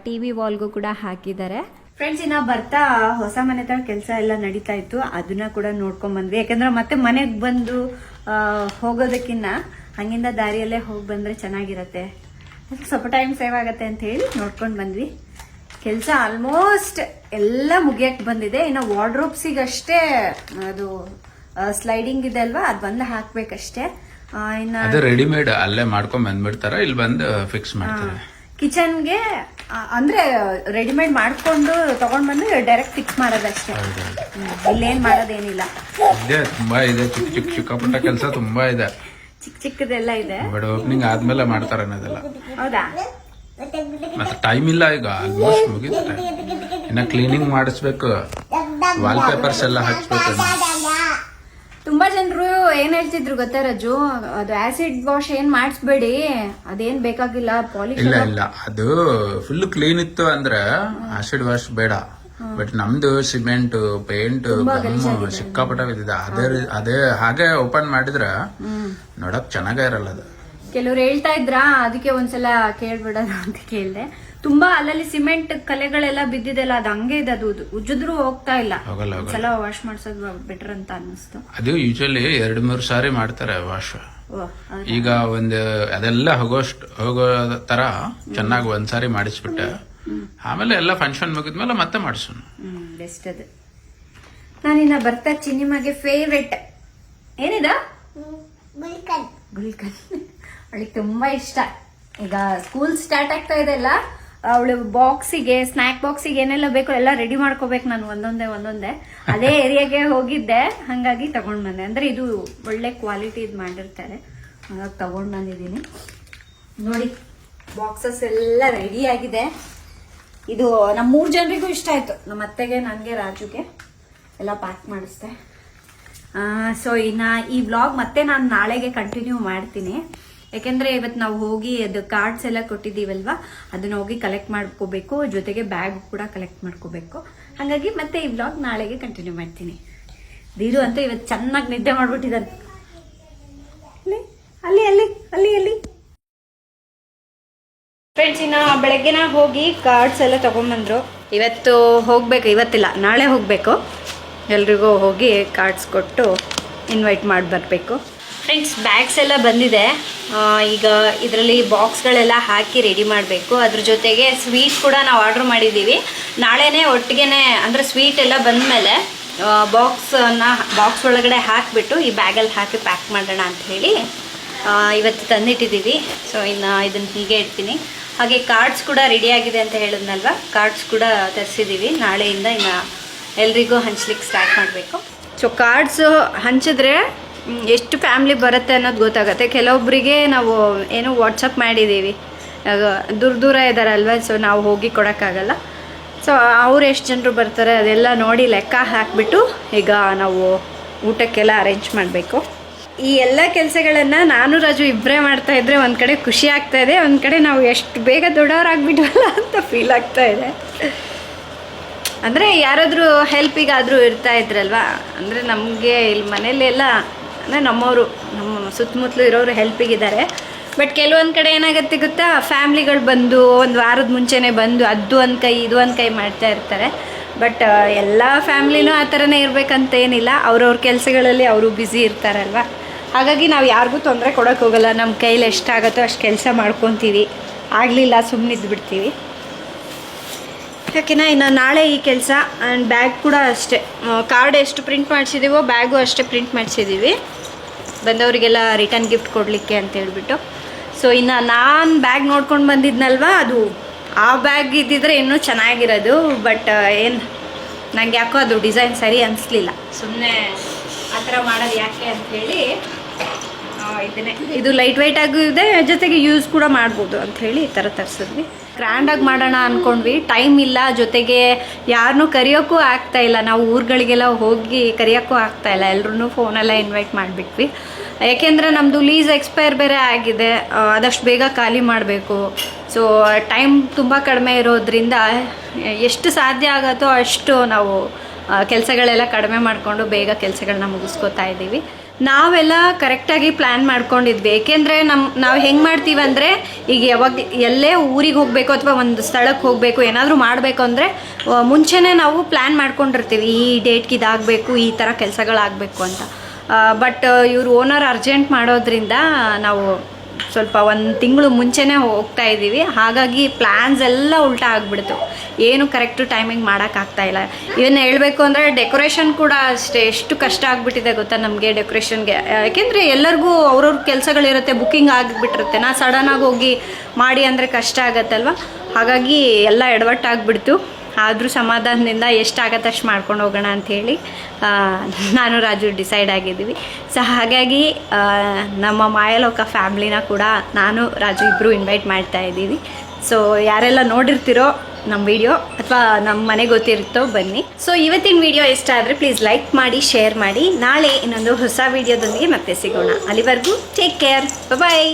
ಟಿ ವಿ ವಾಲ್ಗೂ ಕೂಡ ಹಾಕಿದ್ದಾರೆ. ಫ್ರೆಂಡ್ಸ್, ಇನ್ನು ಬರ್ತಾ ಹೊಸ ಮನೆ ತರ ಕೆಲಸ ಎಲ್ಲ ನಡೀತಾ ಇತ್ತು, ಅದನ್ನ ಕೂಡ ನೋಡ್ಕೊಂಡ್ ಬಂದ್ವಿ. ಯಾಕಂದ್ರೆ ಮತ್ತೆ ಮನೆಗೆ ಬಂದು ಹೋಗೋದಕ್ಕಿಂತ ಹಂಗಿಂದ ದಾರಿಯಲ್ಲೇ ಹೋಗಿ ಬಂದ್ರೆ ಚೆನ್ನಾಗಿರತ್ತೆ, ಸ್ವಲ್ಪ ಟೈಮ್ ಸೇವ್ ಆಗತ್ತೆ ಅಂತ ಹೇಳಿ ನೋಡ್ಕೊಂಡು ಬಂದ್ವಿ. ಕೆಲಸ ಆಲ್ಮೋಸ್ಟ್ ಎಲ್ಲ ಮುಗಿಯಕ್ಕೆ ಬಂದಿದೆ. ಇನ್ನು ವಾರ್ಡ್ರೋಬ್ಸಿಗಷ್ಟೇ ಅದು ಸ್ಲೈಡಿಂಗ್ ಇದೆ ಅಲ್ವಾ, ಅದು ಬಂದು ಹಾಕ್ಬೇಕಷ್ಟೇ. ಅದು ರೆಡಿಮೇಡ್ ಅಲ್ಲೇ ಮಾಡ್ಕೊಂಡ್ ಬಂದ್ಬಿಡ್ತಾರ, ಇಲ್ಲಿ ಬಂದು ಫಿಕ್ಸ್ ಮಾಡ್ತಾರೆ. ಕಿಚನ್ಗೆ ಅಂದ್ರೆ ರೆಡಿಮೇಡ್ ಮಾಡ್ಕೊಂಡು ತಗೊಂಡ್ ಬಂದು ಡೈರೆಕ್ಟ್ ಫಿಕ್ಸ್ ಮಾಡೋದಷ್ಟೇ, ಇಲ್ಲೇನ್ ಮಾಡೋದೇನಿಲ್ಲ. ಇದೆ ತುಂಬಾ ಇದೆ, ಚಿಕ್ಕಪುಟ್ಟ ಕೆಲಸ ತುಂಬಾ ಇದೆ, ಚಿಕ್ಕದೆಲ್ಲ ಇದೆ. ಬಟ್ ಓಪನಿಂಗ್ ಆದ್ಮೇಲೆ ಮಾಡ್ತಾರೆ ಅನ್ನೋದೆಲ್ಲ. ಹೌದಾ? ಮತ್ತೆ ಟೈಮ್ ಇಲ್ಲ, ಈಗ ಆಲ್ಮೋಸ್ಟ್ ಮುಗಿದ ಇನ್ನ ಕ್ಲೀನಿಂಗ್ ಮಾಡಿಸ್ಬೇಕು, ವಾಲ್ ಪೇಪರ್ಸ್ ಎಲ್ಲ ಹಚ್ಬೇಕು. ತುಂಬಾ ಜನರು ಏನ್ ಹೇಳ್ತಿದ್ರು ಗೊತ್ತಾ ರಜು, ಅದು ಆಸಿಡ್ ವಾಶ್ ಏನ್ ಮಾಡಿಸ್ಬೇಡಿ, ಅದೇನ್ ಬೇಕಾಗಿಲ್ಲ, ಪಾಲಿಶ್ ಇಲ್ಲ ಇಲ್ಲ, ಅದು ಫುಲ್ ಕ್ಲೀನ್ ಇತ್ತು ಅಂದ್ರೆ ಆಸಿಡ್ ವಾಶ್ ಬೇಡ. ಬಟ್ ನಮ್ದು ಸಿಮೆಂಟ್ ಪೇಂಟ್ ಸಿಕ್ಕಾಪಟ್ಟ ಬಿದ್ದಿದೆ. ಅದೇ ಹಾಗೆ ಓಪನ್ ಮಾಡಿದ್ರೆ ನೋಡಕ್ ಚೆನ್ನಾಗೇ ಇರಲ್ಲ ಅದು. ಕೆಲವ್ರು ಹೇಳ್ತಾ ಇದ್ರ, ಅದಕ್ಕೆ ಒಂದ್ಸಲ ಕೇಳ್ಬಿಡೋಣ ಅಂತ ಕೇಳ್ದೆ. ತುಂಬಾ ಅಲ್ಲಲ್ಲಿ ಸಿಮೆಂಟ್ ಕಲೆಗಳೆಲ್ಲ ಬಿದ್ದಿದೆಲ್ಲ, ಅದು ಹಂಗೆ ಇದೆ, ಅದು ಉಜ್ಜಿದ್ರು ಹೋಗ್ತಾ ಇಲ್ಲ. ಒಂದ್ಸಲ ವಾಶ್ ಮಾಡ್ಸೋದು ಬೆಟರ್ ಅಂತ ಅನ್ನಿಸ್ತು. ಅದು ಯೂಶಲಿ 2-3 ಸಾರಿ ಮಾಡ್ತಾರೆ ವಾಶ್. ಈಗ ಒಂದು ಅದೆಲ್ಲ ಹೋಗೋ ತರ ಚೆನ್ನಾಗಿ ಒಂದ್ಸಾರಿ ಮಾಡಿಸ್ಬಿಟ್ಟೆ, ಆಮೇಲೆ ಎಲ್ಲ ಫಂಕ್ಷನ್ ಮುಗಿದ್ಮೇಲೆ ಮತ್ತೆ ಮಾಡಿಸೋಣ. ಬೆಸ್ಟ್ ಅದು. ನಾನಿನ್ನ ಬರ್ತಾ ಚಿನ್ನಿಮಗೆ ಫೇವ್ರೆಟ್ ಏನಿದ ಗುಲ್ಕನ್, ಅವಳಿಗೆ ತುಂಬಾ ಇಷ್ಟ. ಈಗ ಸ್ಕೂಲ್ ಸ್ಟಾರ್ಟ್ ಆಗ್ತಾ ಇದೆ ಅಲ್ಲ, ಅವಳು ಬಾಕ್ಸಿಗೆ ಸ್ನಾಕ್ ಬಾಕ್ಸಿಗೆ ಏನೆಲ್ಲ ಬೇಕೋ ಎಲ್ಲ ರೆಡಿ ಮಾಡ್ಕೋಬೇಕು. ನಾನು ಒಂದೊಂದೇ ಅದೇ ಏರಿಯಾಗೆ ಹೋಗಿದ್ದೆ, ಹಂಗಾಗಿ ತಗೊಂಡ್ ಬಂದೆ. ಅಂದ್ರೆ ಇದು ಒಳ್ಳೆ ಕ್ವಾಲಿಟಿ ಇದು ಮಾಡಿರ್ತಾರೆ, ಹಾಗಾಗಿ ತಗೊಂಡ್ ಬಂದಿದ್ದೀನಿ. ನೋಡಿ ಬಾಕ್ಸಸ್ ಎಲ್ಲ ರೆಡಿ ಆಗಿದೆ. ಇದು ನಮ್ಮ 3 ಜನರಿಗೂ ಇಷ್ಟ ಆಯ್ತು, ನಮ್ಮ ಅತ್ತೆಗೆ, ನನಗೆ, ರಾಜುಗೆ ಎಲ್ಲ ಪ್ಯಾಕ್ ಮಾಡಿಸ್ದೆ. ಸೊ ಇನ್ನ ಈ ವ್ಲಾಗ್ ಮತ್ತೆ ನಾನು ನಾಳೆಗೆ ಕಂಟಿನ್ಯೂ ಮಾಡ್ತೀನಿ. ಯಾಕೆಂದ್ರೆ ಇವತ್ತು ನಾವು ಹೋಗಿ ಅದು ಕಾರ್ಡ್ಸ್ ಎಲ್ಲ ಕೊಟ್ಟಿದ್ದೀವಲ್ವಾ, ಅದನ್ನ ಹೋಗಿ ಕಲೆಕ್ಟ್ ಮಾಡ್ಕೋಬೇಕು, ಜೊತೆಗೆ ಬ್ಯಾಗ್ ಕೂಡ ಕಲೆಕ್ಟ್ ಮಾಡ್ಕೋಬೇಕು. ಹಾಗಾಗಿ ಮತ್ತೆ ಈ ವ್ಲಾಗ್ ನಾಳೆಗೆ ಕಂಟಿನ್ಯೂ ಮಾಡ್ತೀನಿ. ದೀರು ಅಂತೂ ಇವತ್ತು ಚೆನ್ನಾಗಿ ನಿದ್ದೆ ಮಾಡ್ಬಿಟ್ಟಿದ್ದಾನೆ. ಅಲ್ಲಿ ಅಲ್ಲಿ ಅಲ್ಲಿ ಅಲ್ಲಿ ಫ್ರೆಂಡ್ಸ್, ಇನ್ನ ಬೆಳಗ್ಗೆನ ಹೋಗಿ ಕಾರ್ಡ್ಸ್ ಎಲ್ಲ ತಗೊಂಡ್ಬಂದ್ರು. ಇವತ್ತು ಹೋಗ್ಬೇಕು, ಇವತ್ತಿಲ್ಲ ನಾಳೆ ಹೋಗ್ಬೇಕು. ಎಲ್ರಿಗೂ ಹೋಗಿ ಕಾರ್ಡ್ಸ್ ಕೊಟ್ಟು ಇನ್ವೈಟ್ ಮಾಡಿ ಬರಬೇಕು. ಫ್ರೆಂಡ್ಸ್, ಬ್ಯಾಗ್ಸ್ ಎಲ್ಲ ಬಂದಿದೆ. ಈಗ ಇದರಲ್ಲಿ ಬಾಕ್ಸ್ಗಳೆಲ್ಲ ಹಾಕಿ ರೆಡಿ ಮಾಡಬೇಕು. ಅದ್ರ ಜೊತೆಗೆ ಸ್ವೀಟ್ ಕೂಡ ನಾವು ಆರ್ಡ್ರ್ ಮಾಡಿದ್ದೀವಿ. ನಾಳೆನೇ ಒಟ್ಟಿಗೆನೆ, ಅಂದರೆ ಸ್ವೀಟ್ ಎಲ್ಲ ಬಂದಮೇಲೆ ಬಾಕ್ಸ್ ಒಳಗಡೆ ಹಾಕಿಬಿಟ್ಟು ಈ ಬ್ಯಾಗಲ್ಲಿ ಹಾಕಿ ಪ್ಯಾಕ್ ಮಾಡೋಣ ಅಂತ ಹೇಳಿ ಇವತ್ತು ತಂದಿಟ್ಟಿದ್ದೀವಿ. ಸೊ ಇನ್ನು ಇದನ್ನು ಹೀಗೆ ಇಡ್ತೀನಿ. ಹಾಗೆ ಕಾರ್ಡ್ಸ್ ಕೂಡ ರೆಡಿಯಾಗಿದೆ ಅಂತ ಹೇಳಿದ್ನಲ್ವ, ಕಾರ್ಡ್ಸ್ ಕೂಡ ತರಿಸಿದ್ದೀವಿ. ನಾಳೆಯಿಂದ ಇನ್ನು ಎಲ್ರಿಗೂ ಹಂಚ್ಲಿಕ್ಕೆ ಸ್ಟಾರ್ಟ್ ಮಾಡಬೇಕು. ಸೊ ಕಾರ್ಡ್ಸು ಹಂಚಿದ್ರೆ ಎಷ್ಟು ಫ್ಯಾಮ್ಲಿ ಬರುತ್ತೆ ಅನ್ನೋದು ಗೊತ್ತಾಗುತ್ತೆ. ಕೆಲವೊಬ್ಬರಿಗೆ ನಾವು ಏನೋ ವಾಟ್ಸಪ್ ಮಾಡಿದ್ದೀವಿ, ದೂರ ಇದ್ದಾರಲ್ವ, ಸೊ ನಾವು ಹೋಗಿ ಕೊಡೋಕ್ಕಾಗಲ್ಲ. ಸೊ ಅವ್ರು ಎಷ್ಟು ಜನರು ಬರ್ತಾರೆ ಅದೆಲ್ಲ ನೋಡಿ ಲೆಕ್ಕ ಹಾಕಿಬಿಟ್ಟು ಈಗ ನಾವು ಊಟಕ್ಕೆಲ್ಲ ಅರೇಂಜ್ ಮಾಡಬೇಕು. ಈ ಎಲ್ಲ ಕೆಲಸಗಳನ್ನು ನಾನು ರಾಜು ಇಬ್ಬರೇ ಮಾಡ್ತಾಯಿದ್ರೆ ಒಂದು ಕಡೆ ಖುಷಿ ಆಗ್ತಾಯಿದೆ, ಒಂದು ಕಡೆ ನಾವು ಎಷ್ಟು ಬೇಗ ದೊಡ್ಡವರಾಗ್ಬಿಟ್ವಲ್ಲ ಅಂತ ಫೀಲ್ ಆಗ್ತಾಯಿದೆ. ಅಂದರೆ ಯಾರಾದರೂ ಹೆಲ್ಪಿಗಾದರೂ ಇರ್ತಾ ಇದ್ರಲ್ವ, ಅಂದರೆ ನಮಗೆ ಇಲ್ಲಿ ಮನೇಲೆಲ್ಲ ಅಂದರೆ ನಮ್ಮವರು, ನಮ್ಮ ಸುತ್ತಮುತ್ತಲು ಇರೋರು ಹೆಲ್ಪಿಗಿದ್ದಾರೆ. ಬಟ್ ಕೆಲವೊಂದು ಕಡೆ ಏನಾಗುತ್ತೆ ಗೊತ್ತಾ, ಫ್ಯಾಮ್ಲಿಗಳು ಬಂದು ಒಂದು ವಾರದ ಮುಂಚೆನೇ ಬಂದು ಅದು ಒಂದು ಕೈ ಇದು ಒಂದು ಕೈ ಮಾಡ್ತಾ ಇರ್ತಾರೆ. ಬಟ್ ಎಲ್ಲ ಫ್ಯಾಮ್ಲಿನೂ ಆ ಥರನೇ ಇರಬೇಕಂತ ಏನಿಲ್ಲ, ಅವ್ರವ್ರ ಕೆಲಸಗಳಲ್ಲಿ ಅವರು ಬ್ಯುಸಿ ಇರ್ತಾರಲ್ವ. ಹಾಗಾಗಿ ನಾವು ಯಾರಿಗೂ ತೊಂದರೆ ಕೊಡೋಕ್ಕೆ ಹೋಗಲ್ಲ. ನಮ್ಮ ಕೈಲಿ ಎಷ್ಟಾಗುತ್ತೋ ಅಷ್ಟು ಕೆಲಸ ಮಾಡ್ಕೊತೀವಿ, ಆಗಲಿಲ್ಲ ಸುಮ್ಮನಿದ್ದು ಬಿಡ್ತೀವಿ. ಯಾಕೆನಾ ಇನ್ನು ನಾಳೆ ಈ ಕೆಲಸ ಆ್ಯಂಡ್ ಬ್ಯಾಗ್ ಕೂಡ ಅಷ್ಟೇ, ಕಾರ್ಡ್ ಎಷ್ಟು ಪ್ರಿಂಟ್ ಮಾಡಿಸಿದ್ದೀವೋ ಬ್ಯಾಗು ಅಷ್ಟೇ ಪ್ರಿಂಟ್ ಮಾಡಿಸಿದ್ದೀವಿ ಬಂದವರಿಗೆಲ್ಲ ರಿಟರ್ನ್ ಗಿಫ್ಟ್ ಕೊಡಲಿಕ್ಕೆ ಅಂತ ಹೇಳ್ಬಿಟ್ಟು. ಸೊ ಇನ್ನು ನಾನು ಬ್ಯಾಗ್ ನೋಡ್ಕೊಂಡು ಬಂದಿದ್ನಲ್ವ, ಅದು ಆ ಬ್ಯಾಗ್ ಇದ್ದಿದ್ರೆ ಇನ್ನೂ ಚೆನ್ನಾಗಿರೋದು. ಬಟ್ ಏನು ನನಗೆ ಯಾಕೋ ಅದು ಡಿಸೈನ್ ಸರಿ ಅನಿಸ್ಲಿಲ್ಲ. ಸುಮ್ಮನೆ ಆ ಥರ ಮಾಡೋದು ಯಾಕೆ ಅಂಥೇಳಿ ಇದನ್ನೇ, ಇದು ಲೈಟ್ ವೆಯ್ಟ್ ಆಗೂ ಇದೆ, ಜೊತೆಗೆ ಯೂಸ್ ಕೂಡ ಮಾಡ್ಬೋದು ಅಂಥೇಳಿ ಈ ಥರ ತರಿಸಿದ್ವಿ. ಗ್ರ್ಯಾಂಡಾಗಿ ಮಾಡೋಣ ಅಂದ್ಕೊಂಡ್ವಿ, ಟೈಮ್ ಇಲ್ಲ, ಜೊತೆಗೆ ಯಾರನ್ನೂ ಕರೆಯೋಕ್ಕೂ ಆಗ್ತಾಯಿಲ್ಲ. ನಾವು ಊರುಗಳಿಗೆಲ್ಲ ಹೋಗಿ ಕರೆಯೋಕ್ಕೂ ಆಗ್ತಾಯಿಲ್ಲ, ಎಲ್ಲರೂ ಫೋನೆಲ್ಲ ಇನ್ವೈಟ್ ಮಾಡಿಬಿಟ್ವಿ. ಯಾಕೆಂದರೆ ನಮ್ಮದು ಲೀಸ್ ಎಕ್ಸ್ಪೈರ್ ಬೇರೆ ಆಗಿದೆ, ಆದಷ್ಟು ಬೇಗ ಖಾಲಿ ಮಾಡಬೇಕು. ಸೊ ಟೈಮ್ ತುಂಬ ಕಡಿಮೆ ಇರೋದ್ರಿಂದ ಎಷ್ಟು ಸಾಧ್ಯ ಆಗುತ್ತೋ ಅಷ್ಟು ನಾವು ಕೆಲಸಗಳೆಲ್ಲ ಕಡಿಮೆ ಮಾಡಿಕೊಂಡು ಬೇಗ ಕೆಲಸಗಳನ್ನ ಮುಗಿಸ್ಕೋತಾ ಇದ್ದೀವಿ. ನಾವೆಲ್ಲ ಕರೆಕ್ಟಾಗಿ ಪ್ಲ್ಯಾನ್ ಮಾಡ್ಕೊಂಡಿದ್ವಿ. ಏಕೆಂದರೆ ನಾವು ಹೆಂಗೆ ಮಾಡ್ತೀವಿ ಅಂದರೆ, ಈಗ ಯಾವಾಗ ಎಲ್ಲೇ ಊರಿಗೆ ಹೋಗಬೇಕು ಅಥವಾ ಒಂದು ಸ್ಥಳಕ್ಕೆ ಹೋಗಬೇಕು ಏನಾದರೂ ಮಾಡಬೇಕು ಅಂದರೆ ಮುಂಚೆನೇ ನಾವು ಪ್ಲ್ಯಾನ್ ಮಾಡ್ಕೊಂಡಿರ್ತೀವಿ, ಈ ಡೇಟ್ಗೆ ಇದಾಗಬೇಕು, ಈ ಥರ ಕೆಲಸಗಳಾಗಬೇಕು ಅಂತ. ಬಟ್ ಇವರು ಓನರ್ ಅರ್ಜೆಂಟ್ ಮಾಡೋದ್ರಿಂದ ನಾವು ಸ್ವಲ್ಪ ಒಂದು ತಿಂಗಳು ಮುಂಚೆನೇ ಹೋಗ್ತಾ ಇದ್ದೀವಿ. ಹಾಗಾಗಿ ಪ್ಲ್ಯಾನ್ಸ್ ಎಲ್ಲ ಉಲ್ಟಾ ಆಗಿಬಿಡ್ತು, ಏನು ಕರೆಕ್ಟು ಟೈಮಿಂಗ್ ಮಾಡೋಕ್ಕಾಗ್ತಾಯಿಲ್ಲ. ಇವನ್ನ ಹೇಳಬೇಕು ಅಂದರೆ ಡೆಕೋರೇಷನ್ ಕೂಡ ಅಷ್ಟೇ, ಎಷ್ಟು ಕಷ್ಟ ಆಗಿಬಿಟ್ಟಿದೆ ಗೊತ್ತಾ ನಮಗೆ ಡೆಕೋರೇಷನ್ಗೆ. ಯಾಕೆಂದರೆ ಎಲ್ಲರಿಗೂ ಅವ್ರವ್ರ ಕೆಲಸಗಳಿರುತ್ತೆ, ಬುಕ್ಕಿಂಗ್ ಆಗಿಬಿಟ್ಟಿರುತ್ತೆ. ನಾ ಸಡನ್ನಾಗಿ ಹೋಗಿ ಮಾಡಿ ಅಂದರೆ ಕಷ್ಟ ಆಗತ್ತಲ್ವ. ಹಾಗಾಗಿ ಎಲ್ಲ ಎಡವಟ್ಟಾಗ್ಬಿಡ್ತು. ಆದರೂ ಸಮಾಧಾನದಿಂದ ಎಷ್ಟಾಗತ್ತೆ ಅಷ್ಟು ಮಾಡ್ಕೊಂಡು ಹೋಗೋಣ ಅಂಥೇಳಿ ನಾನು ರಾಜು ಡಿಸೈಡ್ ಆಗಿದ್ದೀವಿ. ಸೊ ಹಾಗಾಗಿ ನಮ್ಮ ಮಾಯಲೋಕ ಫ್ಯಾಮ್ಲಿನ ಕೂಡ ನಾನು ರಾಜು ಇಬ್ಬರು ಇನ್ವೈಟ್ ಮಾಡ್ತಾ ಇದ್ದೀವಿ. ಸೊ ಯಾರೆಲ್ಲ ನೋಡಿರ್ತೀರೋ ನಮ್ಮ ವಿಡಿಯೋ ಅಥವಾ ನಮ್ಮ ಮನೆ ಗೊತ್ತಿರುತ್ತೋ ಬನ್ನಿ. ಸೊ ಇವತ್ತಿನ ವಿಡಿಯೋ ಇಷ್ಟ ಆದರೆ ಪ್ಲೀಸ್ ಲೈಕ್ ಮಾಡಿ, ಶೇರ್ ಮಾಡಿ. ನಾಳೆ ಇನ್ನೊಂದು ಹೊಸ ವಿಡಿಯೋದೊಂದಿಗೆ ಮತ್ತೆ ಸಿಗೋಣ. ಅಲ್ಲಿವರೆಗೂ ಟೇಕ್ ಕೇರ್, ಬಾಯ್.